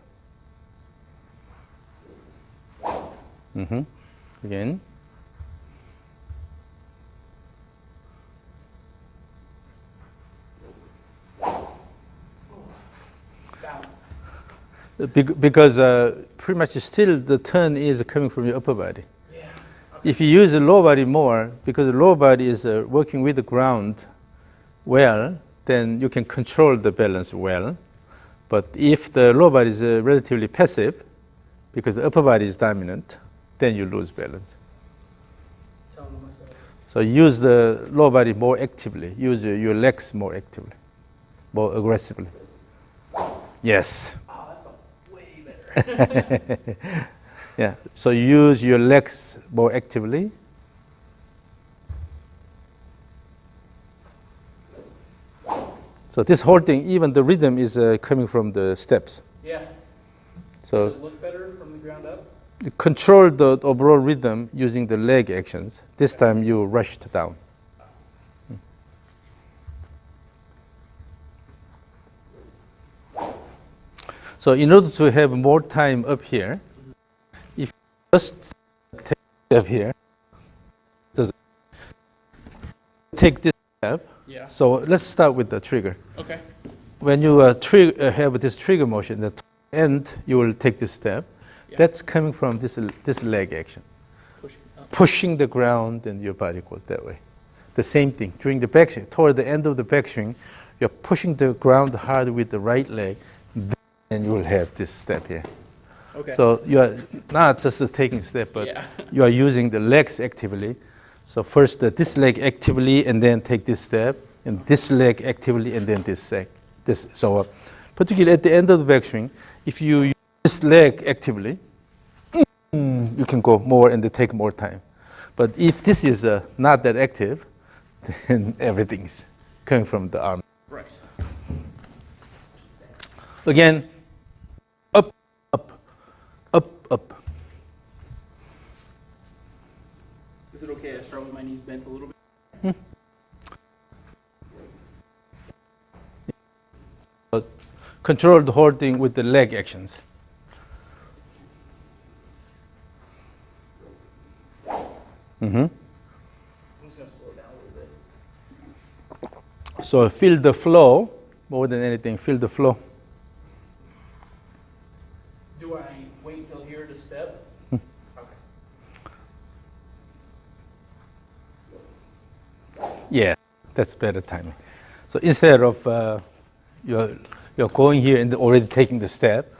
Again. Balance. Because pretty much still the turn is coming from your upper body. Yeah. If you use the lower body more, because the lower body is working with the ground well, then you can control the balance well. But if the lower body is relatively passive, because the upper body is dominant, then you lose balance. Telling myself. So use the lower body more actively. Use your legs more actively, more aggressively. Yes. Oh, that felt way better. Yeah. So use your legs more actively. So this whole thing, even the rhythm is coming from the steps. Yeah. So Does it look better from the ground up? You control the overall rhythm using the leg actions. This time you rushed down. So in order to have more time up here, if you just take a step here, take this step. Yeah. So let's start with the trigger. Okay. When you have this trigger motion, at the end you will take this step. Yeah. That's coming from this leg action. Pushing the ground and your body goes that way. The same thing. During the backswing, toward the end of the backswing, you're pushing the ground hard with the right leg, then you will have this step here. Okay. So you are not just taking a step, but Yeah. you are using the legs actively. So first this leg actively, and then take this step, and this leg actively, and then this leg. So particularly at the end of the backswing, if you use this leg actively, you can go more and take more time. But if this is not that active, then everything's coming from the arm. Right. Again, up, up, up, up. Is it okay I start with my knees bent a little bit? Control the whole thing with the leg actions. I'm just going to slow down a little bit. So feel the flow more than anything. Feel the flow. Do I wait till here to step? Hmm. Okay. Yeah, that's better timing. So instead of you're going here and already taking the step,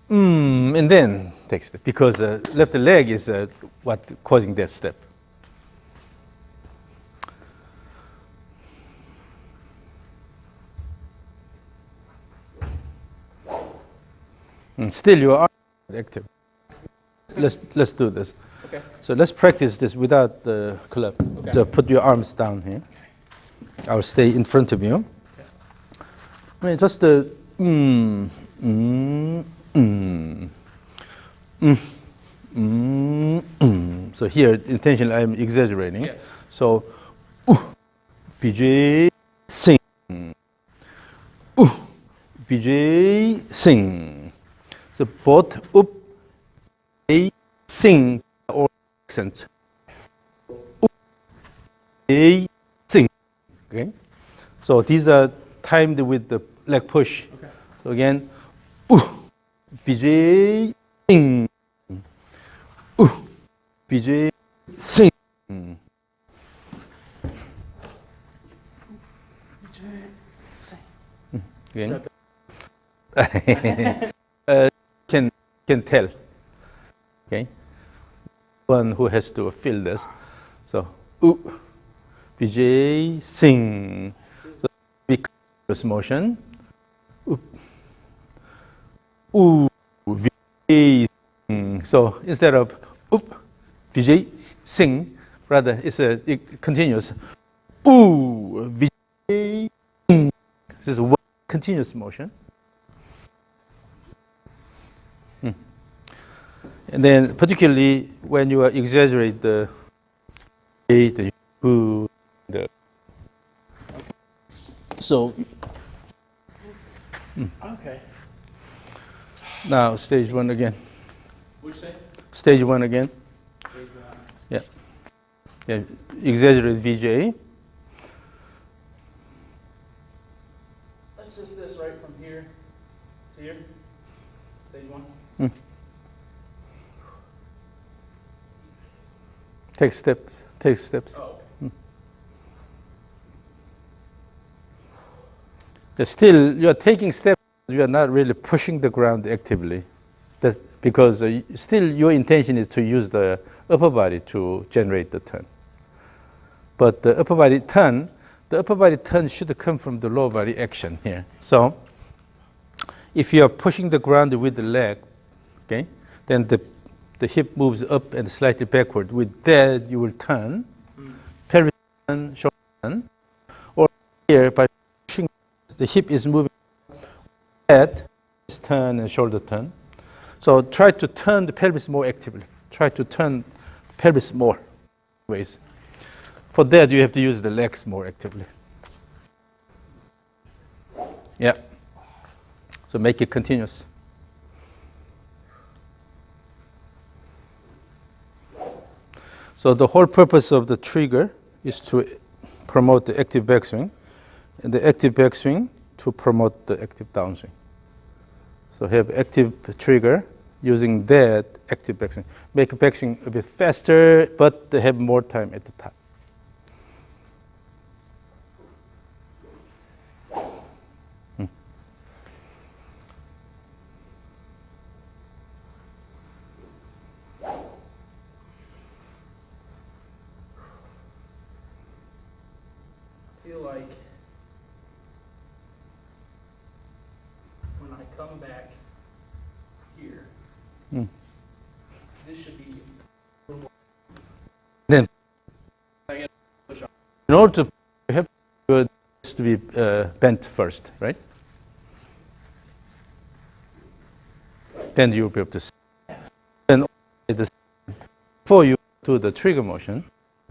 and then take step, because left leg is what causing that step. And still your arm is active. Let's do this. Okay. So let's practice this without the club. Okay. So put your arms down here. I'll stay in front of you. Okay. I mean, just the So here, intentionally, I'm exaggerating. Yes. So, Vijay sing. Vijay sing. So both up, Vijay sing or accent. Vijay sing. Okay. So these are timed with the leg push. Okay. So again, Vijay sing. Vijay sing. Again. Can tell. Okay. One who has to feel this. So Vijay sing. So this motion. Vijay sing. So instead of Vijay sing, rather it's it continuous. Vijay sing. This is one continuous motion. And then particularly when you exaggerate the so Okay. now stage one again. What'd you say? Stage one again. Stage one. Yeah. Yeah. Exaggerate VJ. That's just this, right? From here to here? Stage one? Take steps. Take steps. Oh, okay. Still, you are taking steps. You are not really pushing the ground actively. That's because still your intention is to use the upper body to generate the turn. But the upper body turn should come from the lower body action here. So if you are pushing the ground with the leg, okay, then the hip moves up and slightly backward. With that, you will turn, pelvic turn, shoulder turn, or here by pushing, the hip is moving. That is turn and shoulder turn. So try to turn the pelvis more actively. Try to turn the pelvis more ways. For that, you have to use the legs more actively. Yeah. So make it continuous. So the whole purpose of the trigger is to promote the active backswing, and the active backswing to promote the active downswing. So have active trigger using that active backswing. Make a backswing a bit faster, but they have more time at the top. I feel like when I come back here, this should be a little more. Then, I get push on. in order to you have to be bent first, right? Then you'll be able to. Then before you do the trigger motion,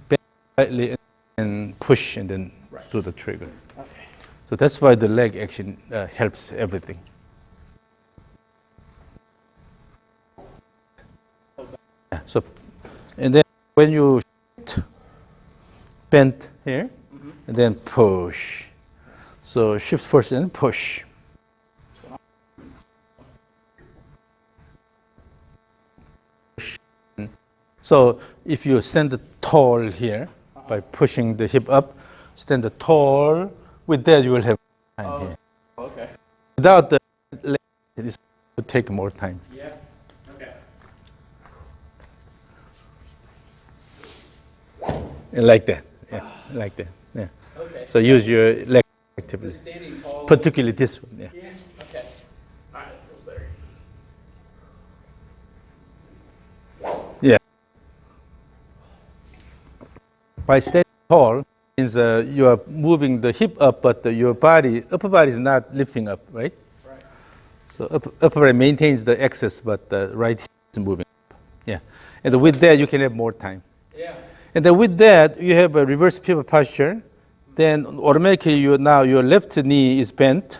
bend slightly and push, and then do the trigger. Okay. So that's why the leg action helps everything. Yeah, so, and then when you bend here, and then push. So shift first and push. So if you stand tall here by pushing the hip up, stand tall. With that, you will have time here. Okay. Without the leg, it would take more time. Yeah. Okay. And like that. Yeah, like that. Yeah. Okay. So use your leg The actively, standing tall. particularly this one. Yeah. Yeah. Okay. All right. That feels better. Yeah. By standing tall means you are moving the hip up, but your body, upper body is not lifting up, right? Right. So upper body maintains the axis, but the right hip is moving up. Yeah. And with that, you can have more time. Yeah. And then with that, you have a reverse pivot posture. Then automatically, now your left knee is bent.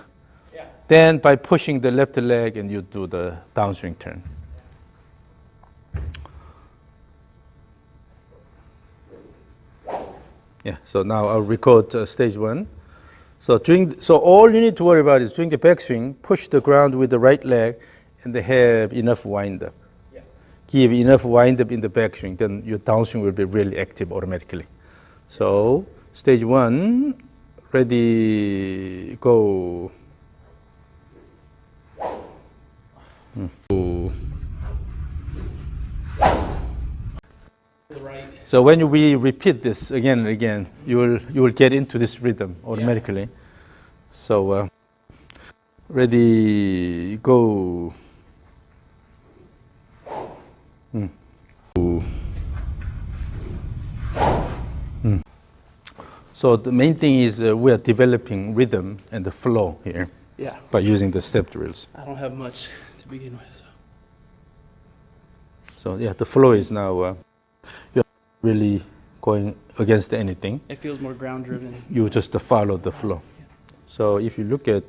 Yeah. Then by pushing the left leg, and you do the downswing turn. Yeah, so now I'll record stage one. So all you need to worry about is during the backswing, push the ground with the right leg, and they have enough wind up. Yeah. Give enough wind up in the backswing, then your downswing will be really active automatically. So stage one, ready, go. The right. So when we repeat this again and again, you will get into this rhythm automatically. So ready, go. So the main thing is we are developing rhythm and the flow here Yeah. by using the step drills. I don't have much to begin with. So. So yeah, the flow is now you're really going against anything. It feels more ground driven. You just follow the flow. So if you look at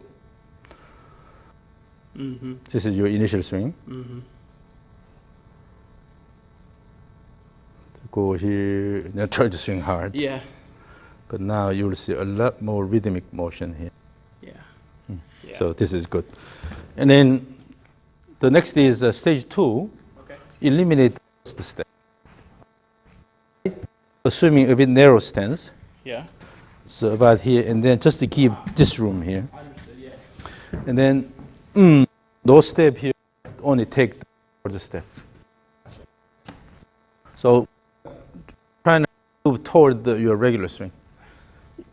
this is your initial swing. Go here, then try to swing hard. Yeah. But now you will see a lot more rhythmic motion here. Yeah. Yeah. So this is good. And then the next is stage two. Okay. Eliminate the step. Assuming a bit narrow stance. Yeah. So about here, and then just to keep this room here. I understood. Yeah. And then no step here, only take the step. So try to move toward your regular swing.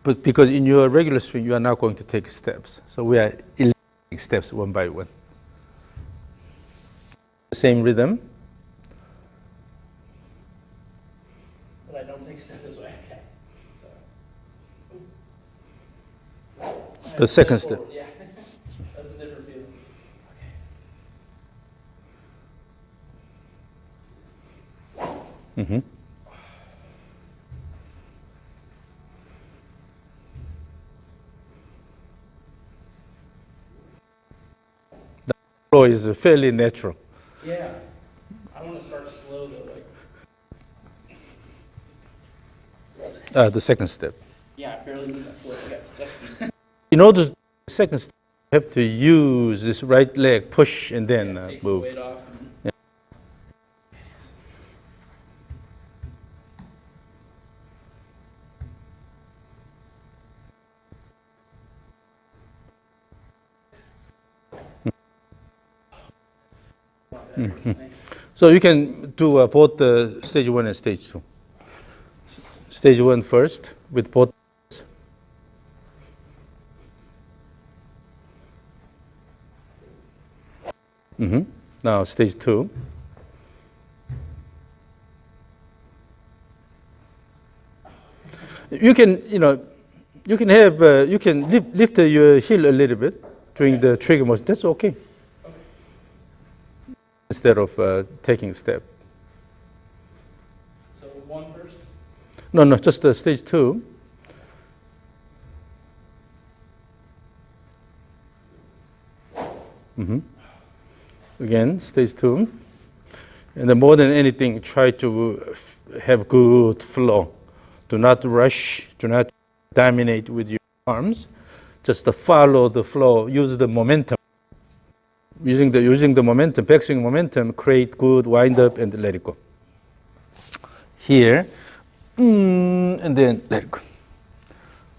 But because in your regular swing, you are now going to take steps. So we are eliminating steps one by one. Same rhythm. But I don't take steps this way. Okay. So. The second step. Yeah. That's a different feeling. Okay. Mm-hmm. The flow is fairly natural. Yeah. I want to start slow though. The second step. Yeah, I barely moved my foot. I got stuck in. In order to do the second step, you have to use this right leg, push, and then Takes the move. weight off. Thanks. So you can do both stage 1 and stage 2. Stage 1 first with both. Now stage 2. You can, you can have, you can lift your heel a little bit during the trigger motion. That's okay. Instead of taking a step. So one first? No, just stage 2. Again, stage 2. And then more than anything, try to have good flow. Do not rush, do not dominate with your arms. Just follow the flow, use the momentum. Using the momentum, backswing momentum, create good wind up and let it go. Here, and then let it go.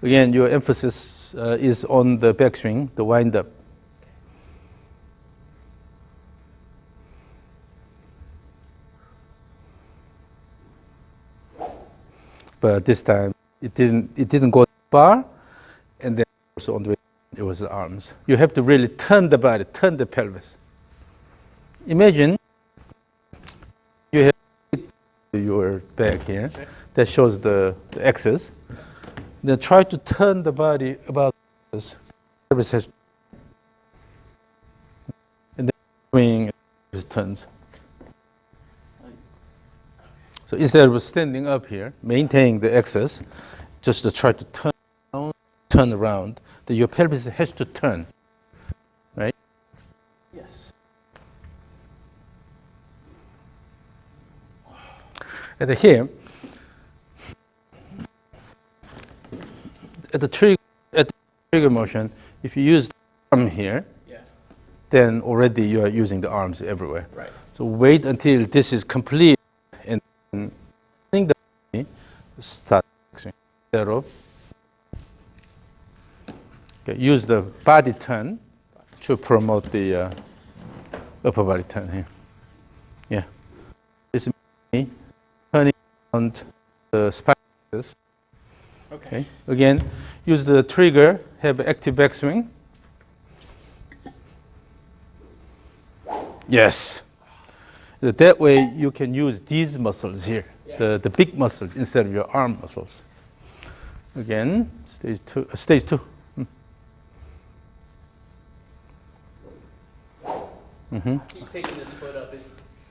Again, your emphasis is on the backswing, the wind up. But this time it didn't go far, and then also on the way it was the arms. You have to really turn the body, turn the pelvis. Imagine you have your back here. That shows the axis. Then try to turn the body about this. Pelvis has, and then swing turns. So instead of standing up here, maintaining the axis, just to try to turn around, your pelvis has to turn, right? Yes. At the here, at the trigger motion, if you use the arm here, then already you are using the arms everywhere. Right. So wait until this is complete, and then start. Instead of use the body turn to promote the upper body turn here. Yeah. This is me turning around the spine. Okay. Again, use the trigger, have active backswing. Yes. That way you can use these muscles here, the big muscles, instead of your arm muscles. Again, stage 2. Keep picking this foot up.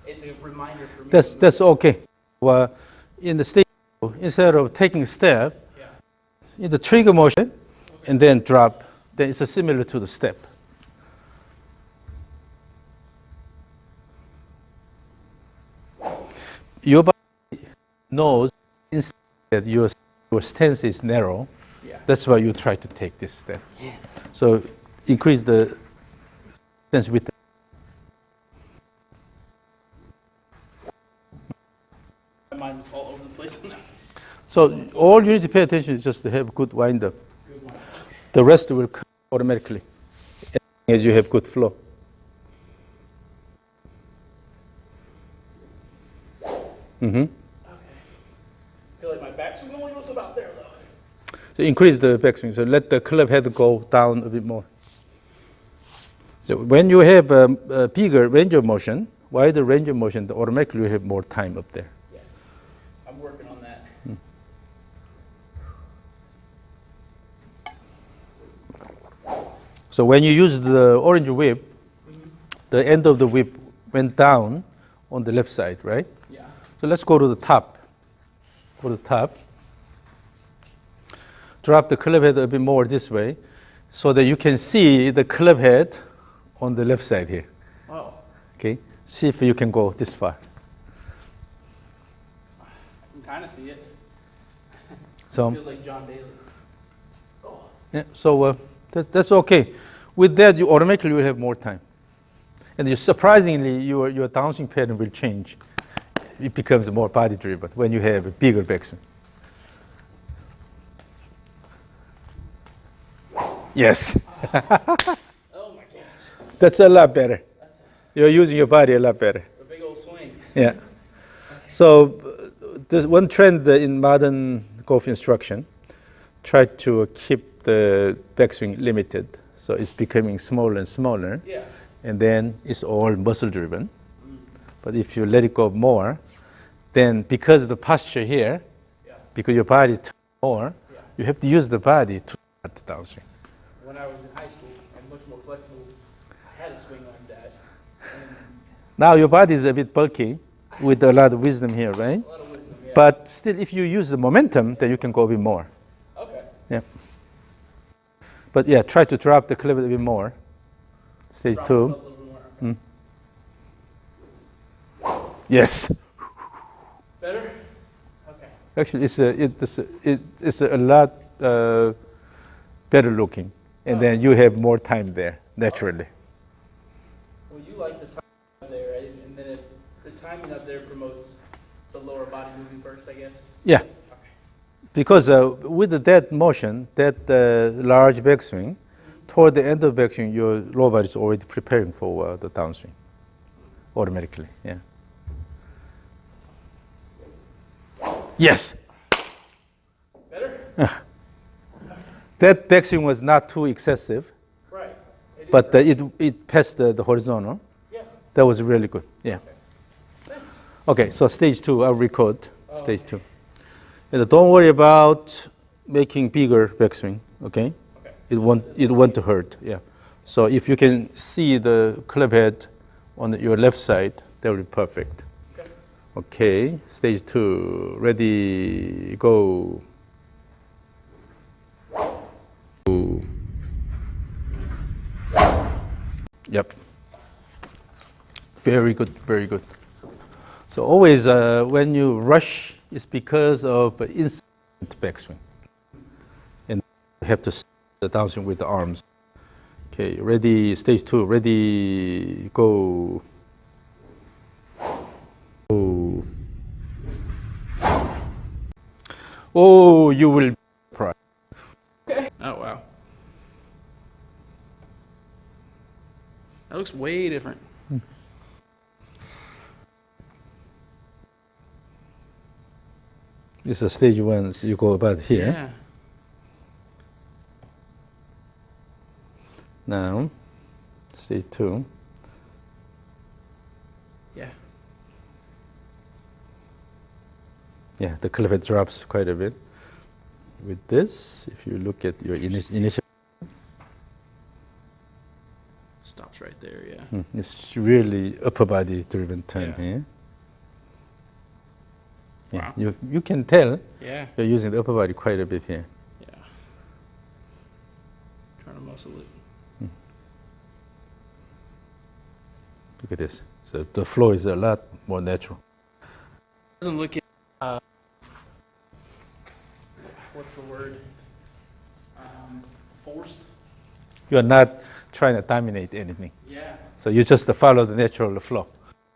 It's a reminder for me. That's okay. Well, in the stage 2, instead of taking a step, in the trigger motion, and then drop, then it's similar to the step. Your body knows that your stance is narrow. That's why you try to take this step. So increase the stance width. My mind was all over the place on that. So all you need to pay attention is just to have good wind up. The rest will come automatically as you have good flow. Okay. I feel like my backswing only was about there though. So increase the backswing. So let the club head go down a bit more. So when you have a bigger range of motion, wider range of motion, automatically you have more time up there. Yeah. I'm working on that. So when you use the orange whip, the end of the whip went down on the left side, right? Yeah. So So let's go to the top. Go to the top. Drop the club head a bit more this way so that you can see the club head on the left side here. Oh. Okay? See if you can go this far. I can kind of see it. So, Feels like John Daly. Oh. yeah, so that's okay. With that, you automatically will have more time. And surprisingly, your downswing pattern will change. It becomes more body driven when you have a bigger backswing. Yes. Oh my gosh. That's a lot better. You're using your body a lot better. It's a big old swing. Yeah. Okay. So there's one trend in modern golf instruction, try to keep the backswing limited. So it's becoming smaller and smaller. Yeah. And then it's all muscle driven. But if you let it go more, then because of the posture here, because your body turns more, you have to use the body to start the downswing. When I was in high school, I'm much more flexible. I had a swing like that. And Now your body is a bit bulky with a lot of wisdom here, right? a lot of wisdom, yeah. But still, if you use the momentum, then you can go a bit more. Okay. Yeah. But yeah, try to drop the club a bit more. Stage Drop it 2. a little more. Okay. Yes. Better? Okay. Actually, it's a lot better looking. And then you have more time there, naturally. Well, you like the timing up there, right? And then the timing up there promotes the lower body moving first, I guess? Yeah. Okay. Because with that motion, that large backswing, toward the end of backswing, your lower body is already preparing for the downswing automatically. Yeah. Yes. Better? That backswing was not too excessive, Right. It is but right. it passed the horizontal. Yeah. That was really good. Yeah. Okay. Thanks. Okay, so stage 2, I'll record stage Okay. 2. And don't worry about making bigger backswing, okay? Okay. It won't to hurt, yeah. So if you can see the club head on your left side, that will be perfect. Okay. Okay, stage 2, ready, go. Yep. Very good, very good. So always when you rush, it's because of instant backswing. And you have to start the downswing with the arms. Okay, ready, stage 2, ready, go. Go. Oh, you will be surprised. Okay. Oh, wow. That looks way different. This is stage 1, so you go about here. Yeah. Now, stage 2. Yeah. Yeah, the club head drops quite a bit. With this, if you look at your initial, Stops right there, yeah. it's really upper body driven turn Yeah. here. Yeah, Wow. you can tell Yeah. you're using the upper body quite a bit here. Yeah. Trying to muscle it. Look at this. So the flow is a lot more natural. Doesn't look what's the word? Forced? You're not trying to dominate anything. Yeah. So you just follow the natural flow.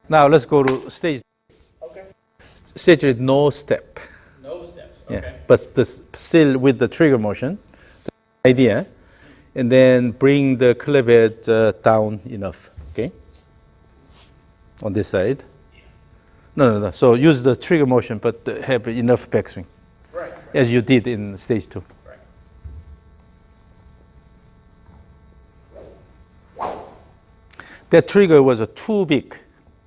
Now let's go to stage. Okay. Stage is no step. No steps. Yeah, Okay. but still with the trigger motion, the idea, and then bring the club head down enough, okay? On this side. No. So use the trigger motion, but have enough backswing, Right. as you did in stage 2. Right. That trigger was too big.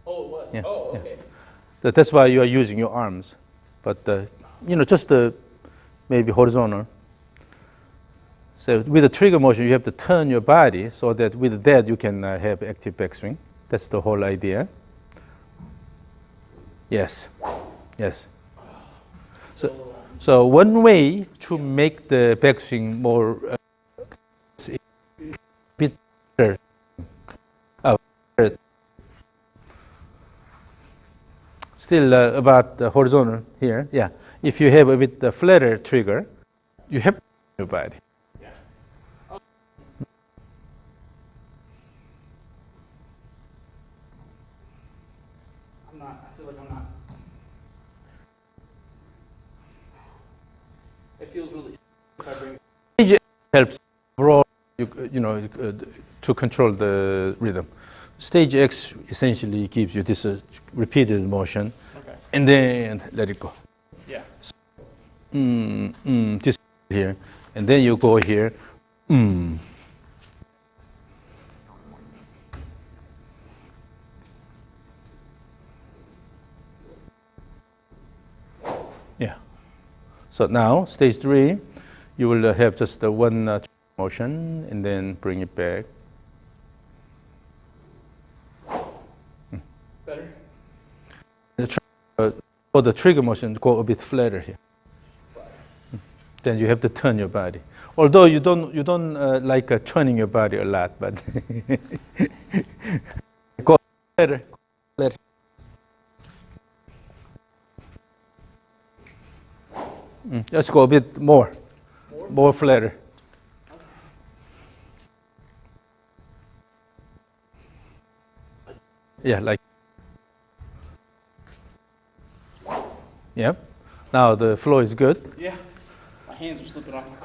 Oh, it was. Yeah, Oh, yeah. okay. That's why you are using your arms. But, just maybe horizontal. So with the trigger motion, you have to turn your body so that with that you can have active backswing. That's the whole idea. Yes. Yes. Still, So one way to make the backswing more bit better. Better. Still about the horizontal here. Yeah. If you have a bit flatter trigger, you have your body. yeah. I'm not. I feel like I'm not. It feels really. If I bring. Stage helps broad, to control the rhythm. Stage X essentially gives you this repeated motion, Okay. and then let it go. Yeah. This here, and then you go here. Yeah. So now stage 3, you will have just the one motion, and then bring it back. Better. For the trigger motion, go a bit flatter here. Then you have to turn your body. Although you don't like turning your body a lot, but go flatter, flatter. Let's go a bit more flatter. Yeah, like. Yeah. Now the flow is good. Yeah. My hands are slipping off my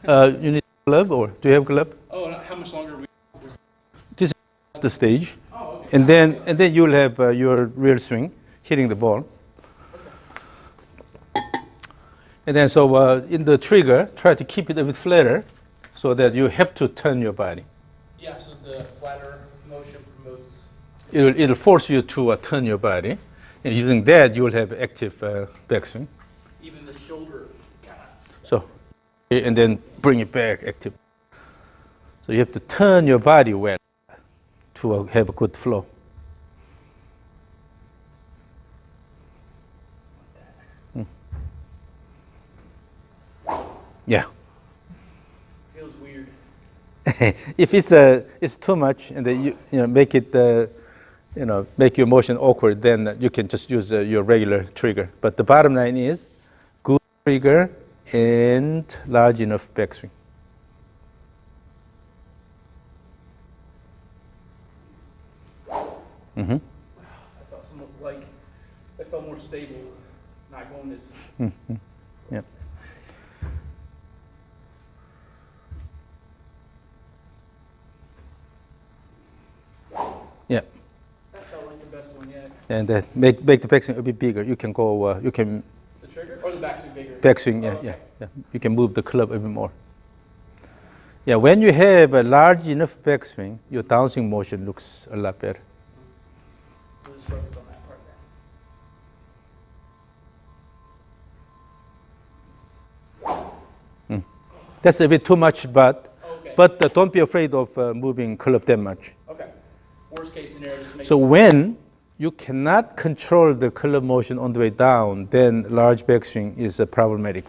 glove. You need a glove, or do you have a glove? Oh, how much longer are we? This is the stage, Oh, okay. and then you'll have your real swing hitting the ball. And then so in the trigger, try to keep it a bit flatter, so that you have to turn your body. Yeah. So the flatter motion promotes. It'll force you to turn your body, and using that you will have active backswing. Even the shoulder kind of. So, and then bring it back active. So you have to turn your body well to have a good flow. Yeah. Feels weird. If it's too much, and then you make it make your motion awkward, then you can just use your regular trigger. But the bottom line is good trigger and large enough backswing. I felt I felt more stable, not going as. Yeah. Yeah. That felt like the best one yet. And make the backswing a bit bigger. You can go. You can The trigger or the backswing bigger? backswing. Yeah, Oh, okay. yeah. You can move the club a bit more. Yeah. When you have a large enough backswing, your downswing motion looks a lot better. So just focus on that part then. That's a bit too much, but Okay. don't be afraid of moving club that much. Okay. Worst case scenario, just make. So when you cannot control the club motion on the way down, then large backswing is problematic,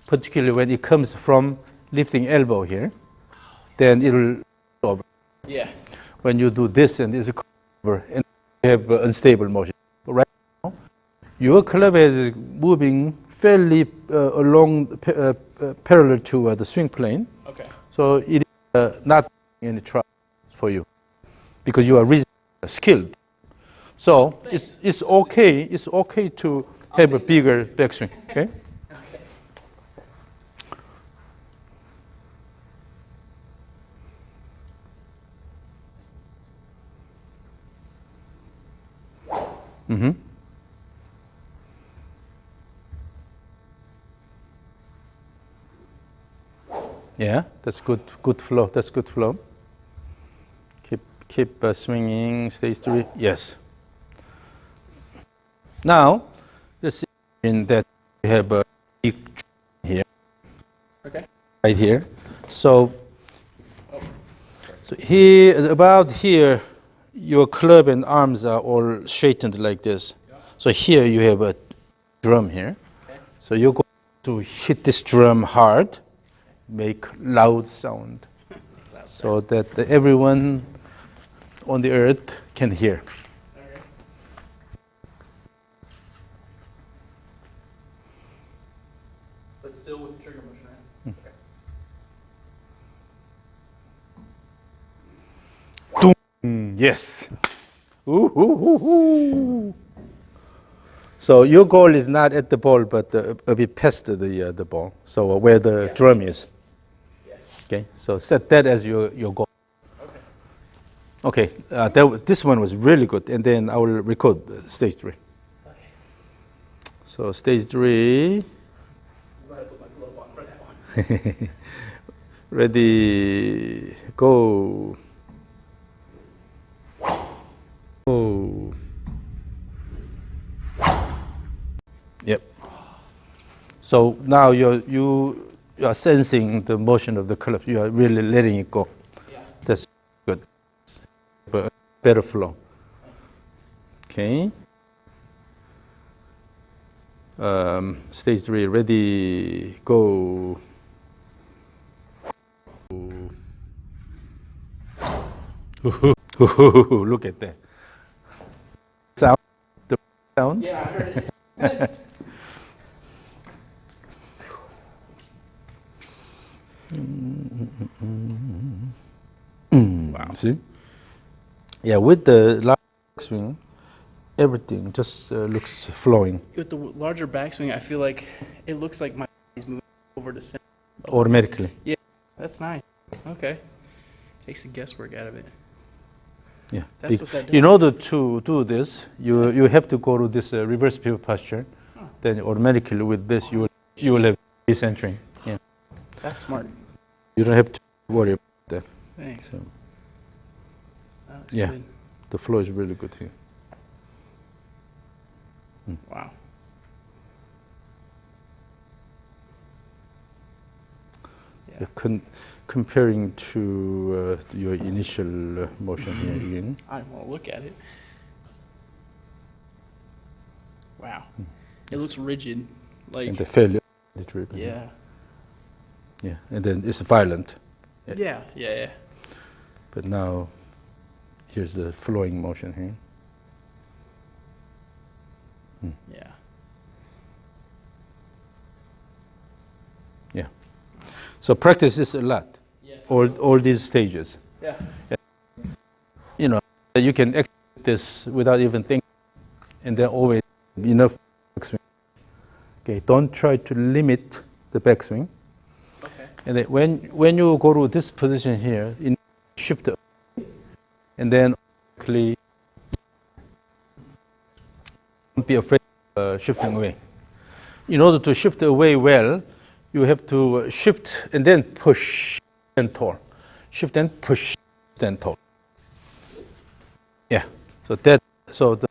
particularly when it comes from lifting elbow here. Then it'll over. Yeah. When you do this and it's over, and you have unstable motion. But right now, your club head is moving fairly along parallel to the swing plane. Okay. So it is not any trouble for you because you are reasonably skilled. So it's okay to have a bigger backswing. Okay. Okay. Mm-hmm. Yeah, that's good. Good flow. That's good flow. Keep swinging. Stage 3. Yes. Now, let's imagine that you have a big here. Okay. Right here. So here, about here, your club and arms are all straightened like this. So here you have a drum here. Okay. So you're going to hit this drum hard, make loud sound, so that everyone on the earth can hear. Okay. But still with the trigger motion, right? Okay. Yes. Ooh, ooh, ooh, ooh. So your goal is not at the ball, but a bit past the ball. So where the drum is. Yeah. Okay. So set that as your goal. Okay. Okay. This one was really good, and then I will record stage 3. Okay. So stage 3. I'm glad I put my glove on for that one. Ready, go. Oh. Yep. So now you are sensing the motion of the club. You are really letting it go. Yeah. That's good. But better flow. Okay. Stage 3, ready, go. Look at that. Sound. The sound. Yeah, I heard it. Wow. See? Yeah, with the large swing, everything just looks flowing With the larger backswing, I feel like it looks like my body's moving over to center. automatically. That's nice. Okay. Takes the guesswork out of it. Yeah. That's what that does. In order to do this, you have to go to this reverse pivot posture. Huh. Then automatically with this, you will have decentering. Yeah. That's smart. You don't have to worry about that. Thanks. So That looks Yeah. good. the flow is really good here. Wow. Yeah. You're comparing to your initial motion here again. I want to look at it. Wow. It looks rigid. Like, And the failure. Literally. yeah. Yeah. And then it's violent. Yeah, yeah. But now, here's the flowing motion here. Yeah. Yeah. So practice this a lot. Yes. All these stages. Yeah. You know, you can execute this without even thinking, and then always enough backswing. Okay. Don't try to limit the backswing. Okay. And then when you go to this position here, shift away, and then quickly don't be afraid of shifting away. In order to shift away well, you have to shift and then push and pull. Shift and push and pull. Yeah. So the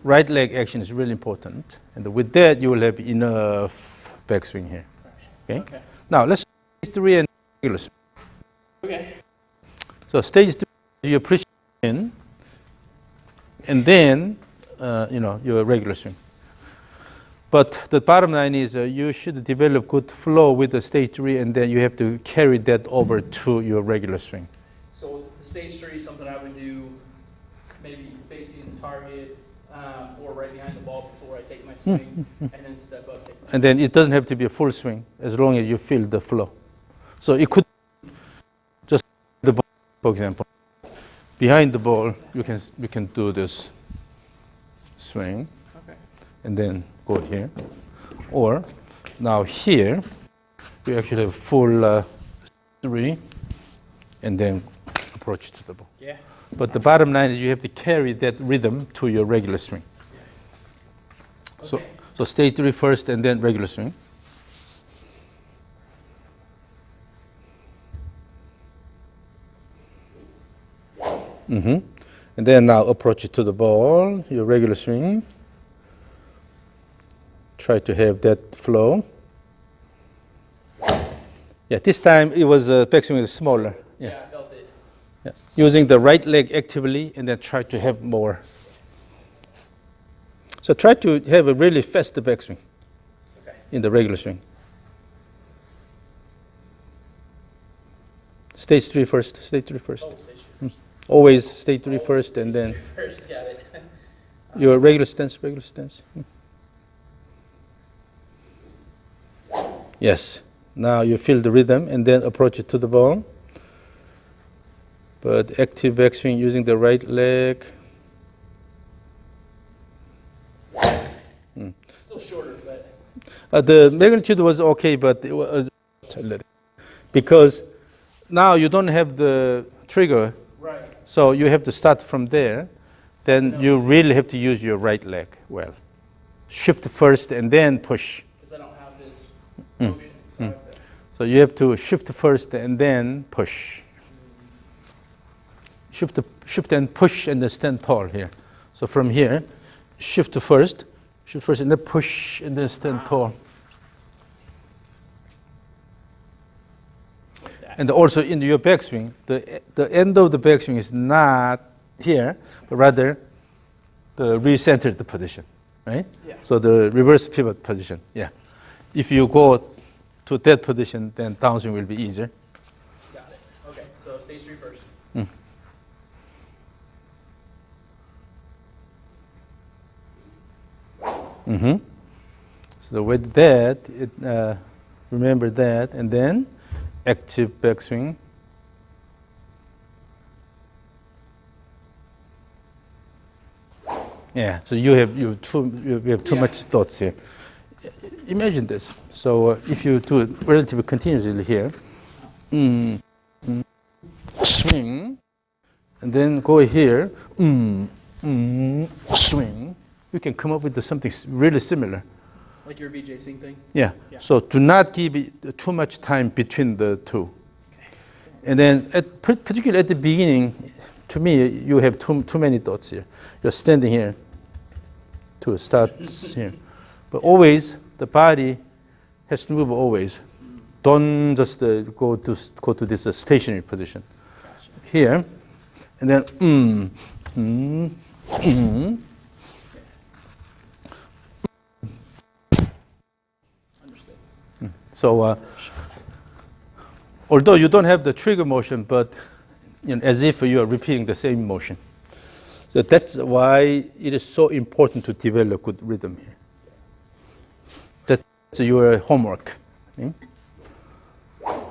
right leg action is really important, and with that you will have enough backswing here. Okay. Okay. Now let's stage 3 and regular swing. Okay. So stage 3, you push in, and then your regular swing. But the bottom line is you should develop good flow with the stage 3, and then you have to carry that over to your regular swing. So stage 3 is something I would do maybe facing the target or right behind the ball before I take my swing, and then step up. Take the swing. And then it doesn't have to be a full swing as long as you feel the flow. So it could just the ball, for example, behind the ball, you can do this swing, Okay. and then go here, or now here you actually have full 3, and then approach to the ball. Yeah. But the bottom line is you have to carry that rhythm to your regular swing. Okay. So stage 3 first, and then regular swing. And then now approach it to the ball, your regular swing. Try to have that flow. Yeah, this time it was backswing is smaller. Yeah, I felt it. Yeah. Using the right leg actively, and then try to have more. So try to have a really fast backswing Okay. in the regular swing. Stage 3 first, stage 3 first. Oh, stage three first. Always stage 3 Oh, first and then stage three first, got it. your regular stance, regular stance. Yes. Now you feel the rhythm and then approach it to the ball. But active backswing using the right leg. Still shorter, but The magnitude was okay, but it was because now you don't have the trigger, right. so you have to start from there. Then you really have to use your right leg well. Shift first and then push. Because I don't have this motion, so I have to. So you have to shift first and then push. Shift and push and then stand tall here. So from here, shift first, and then push and then stand tall. And also in your backswing, the end of the backswing is not here, but rather the recentered position, right? Yeah. So the reverse pivot position, yeah. If you go to that position, then downswing will be easier. Got it. Okay, so stage 3 first. So with that, remember that, and then active backswing. Yeah, so you have too much thoughts here. Imagine this. So if you do it relatively continuously here, swing, and then go here, swing, you can come up with something really similar. Like your VJ Singh thing? Yeah. Yeah. So do not give it too much time between the two. Okay. And then, particularly at the beginning, to me, you have too many thoughts here. You're standing here to start here. But always, the body has to move always. Don't just go to this stationary position. Gotcha. Here, and then, Understood. So, although you don't have the trigger motion, but as if you are repeating the same motion. So that's why it is so important to develop good rhythm here. That's your homework.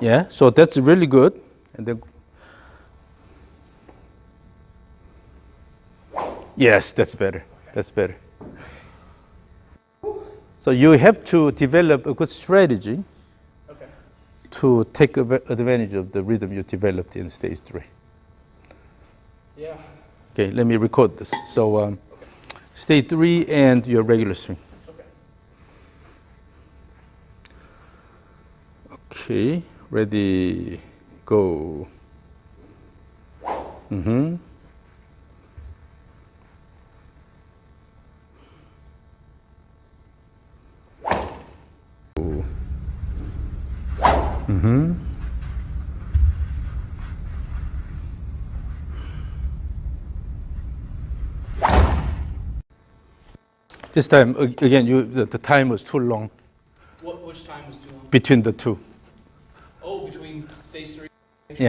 Yeah, so that's really good. And then, yes, that's better. That's better. So you have to develop a good strategy Okay. to take advantage of the rhythm you developed in stage 3. Yeah. Okay, let me record this. So stage 3 and your regular swing. Okay. Okay, ready, go. This time, again, the time was too long Which time was too long? between the two. Oh, between stage 3. Yeah.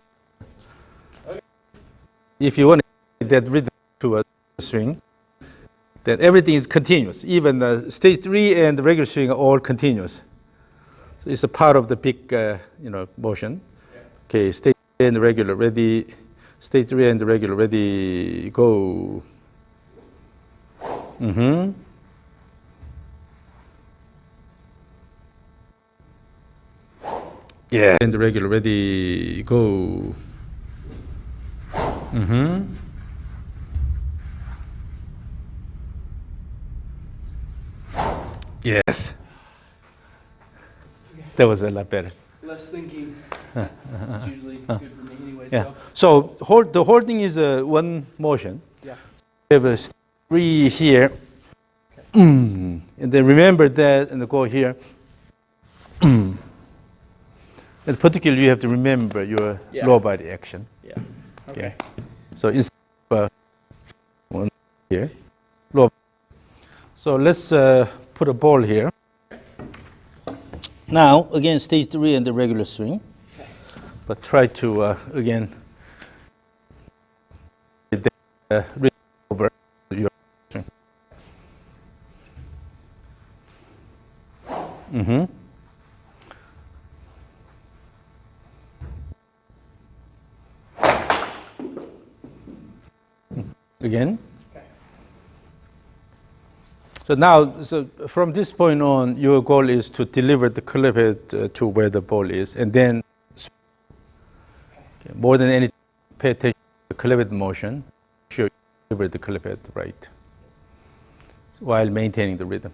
If you want that rhythm to a swing, then everything is continuous. Even the stage 3 and the regular swing are all continuous. So it's a part of the big, motion. Yeah. Okay, stage 3 and the regular, ready. Stage 3 and the regular, ready, go. Yeah, and the regular, ready, go. Yes. That was a lot better. Less thinking. It's usually good for me anyway, Yeah. so. So the holding is one motion. Yeah. We have a 3 here. And then remember that and go here. And particularly you have to remember your lower body action. Yeah. Okay. So instead of one here, lower. So let's put a ball here. Now, again, stage 3 and the regular swing. But try to, again, read over your swing. Again. So now, from this point on, your goal is to deliver the club head to where the ball is, and then more than anything, pay attention to the club head motion, sure you deliver the club head right, while maintaining the rhythm.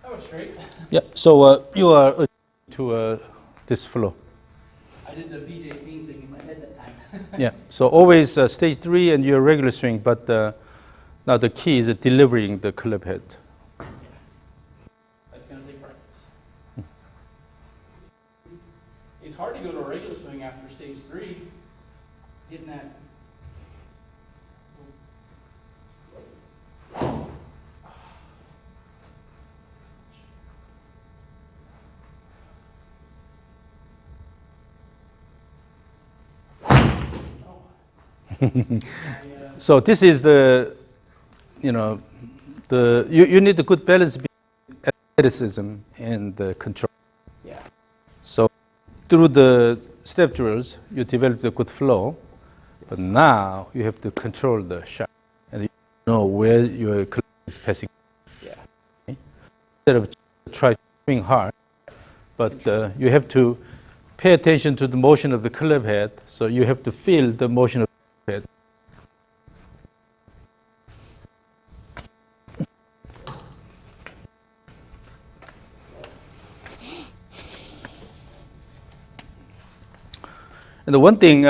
That was straight. Yeah, so you are to this flow. I did the VJ scene thing in my head that time. Yeah, so always stage 3 and your regular swing, but now the key is delivering the club head. Yeah. That's going to take practice. It's hard to go to a regular swing after stage 3, hitting that. So this is the, you need a good balance between athleticism and the control. Yeah. So through the step drills, you develop the good flow, but now you have to control the shot and you know where your club is passing. Yeah. Okay? Instead of try to swing hard, but you have to pay attention to the motion of the club head, so you have to feel the motion of the club head. And the one thing,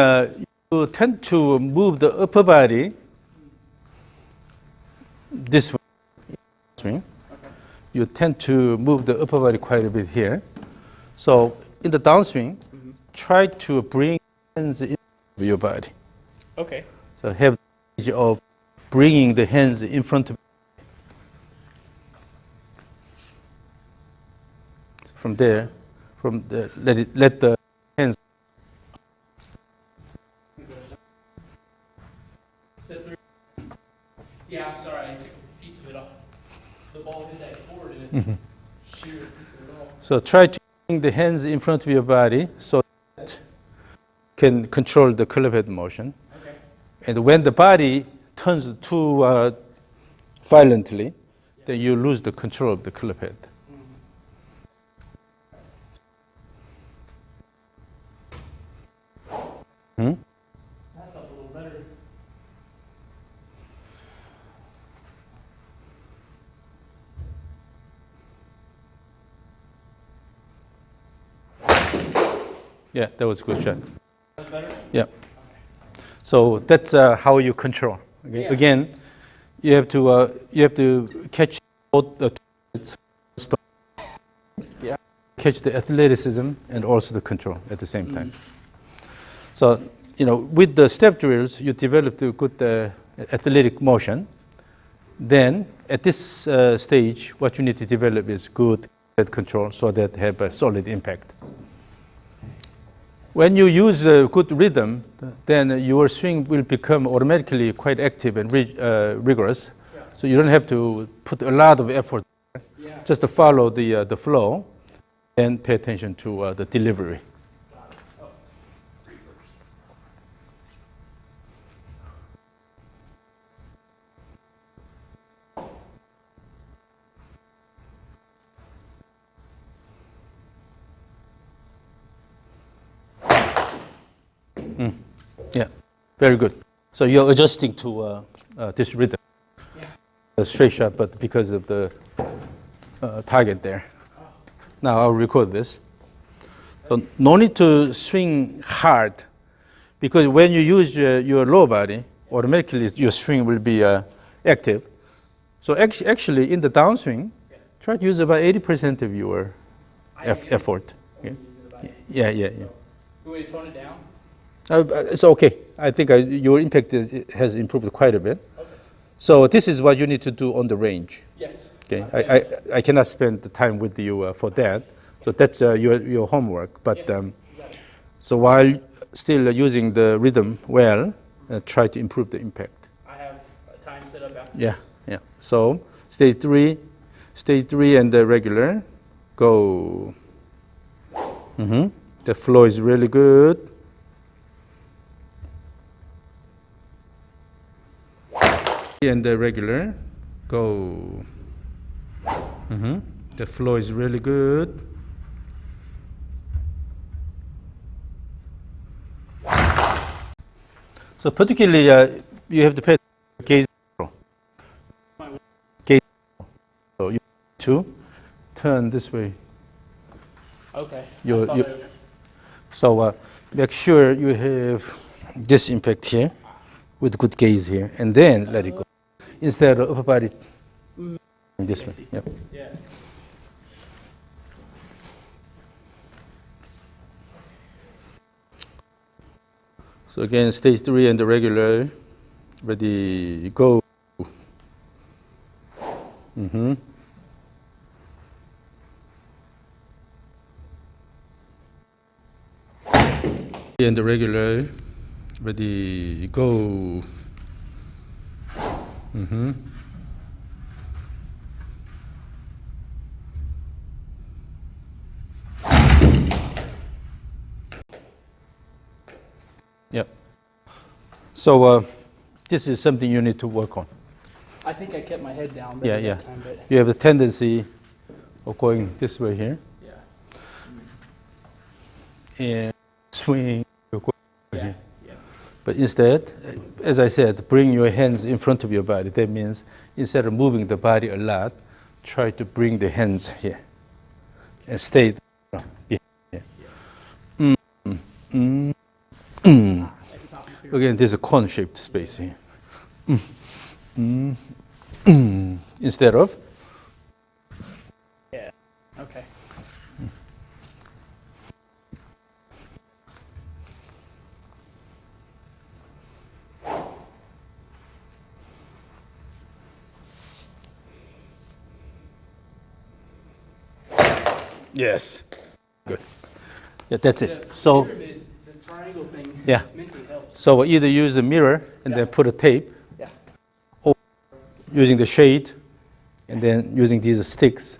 you tend to move the upper body this way. Okay. You tend to move the upper body quite a bit here. So in the downswing, try to bring hands in your body. Okay. So have the idea of bringing the hands in front of you. So from there, let the hands. Step 3. Yeah, I'm sorry, I took a piece of it off. The ball hit that cord and it sheared a piece of it off. So try to bring the hands in front of your body so that can control the club head motion. Okay. And when the body turns too violently, then you lose the control of the club head. That felt a little better. Yeah, that was a good shot. That's better? Yeah. So that's how you control. Okay? Yeah. Again, you have to catch both the Yeah. catch the athleticism and also the control at the same time. So, with the step drills, you develop the good athletic motion. Then, at this stage, what you need to develop is good head control so that have a solid impact. When you use a good rhythm, then your swing will become automatically quite active and rigorous. Yeah. So you don't have to put a lot of effort. Yeah. Just to follow the flow and pay attention to the delivery. Got it. Oh, 3 first. Very good. So you're adjusting to this rhythm. Yeah. A straight shot, but because of the target there. Now I'll record this. So no need to swing hard, because when you use your lower body, automatically your swing will be active. So actually in the downswing, try to use about 80% of your effort. Yeah. Yeah. You want me to tone it down? It's okay. I think your impact has improved quite a bit. Okay. So this is what you need to do on the range. Yes. Okay. I cannot spend the time with you for that. So that's your homework. But so while still using the rhythm well, try to improve the impact. I have a time set up after Yeah. this. Yeah. So stage three and the regular, go. The flow is really good. And the regular, go. The flow is really good. So particularly, you have to pay gaze. Gaze. So you have to turn this way. Okay. So make sure you have this impact here with good gaze here, and then let it go. Instead of upper body this way. Yep. Yeah. So again, stage 3 and the regular. Ready, go. And the regular. Ready, go. Yep. So this is something you need to work on. I think I kept my head down Yeah, better yeah. that time, but You have a tendency of going this way here yeah. and swing. You're going Yeah. here. Yeah. But instead, as I said, bring your hands in front of your body. That means instead of moving the body a lot, try to bring the hands here and stay behind here. Again, there's a cone-shaped space here. Instead of. Yeah. Okay. Yes. Good. Yeah, that's it. The So, pyramid, the triangle thing yeah. mentally helps. So either use a mirror and then put a tape, Yeah. or using the shade and then using these sticks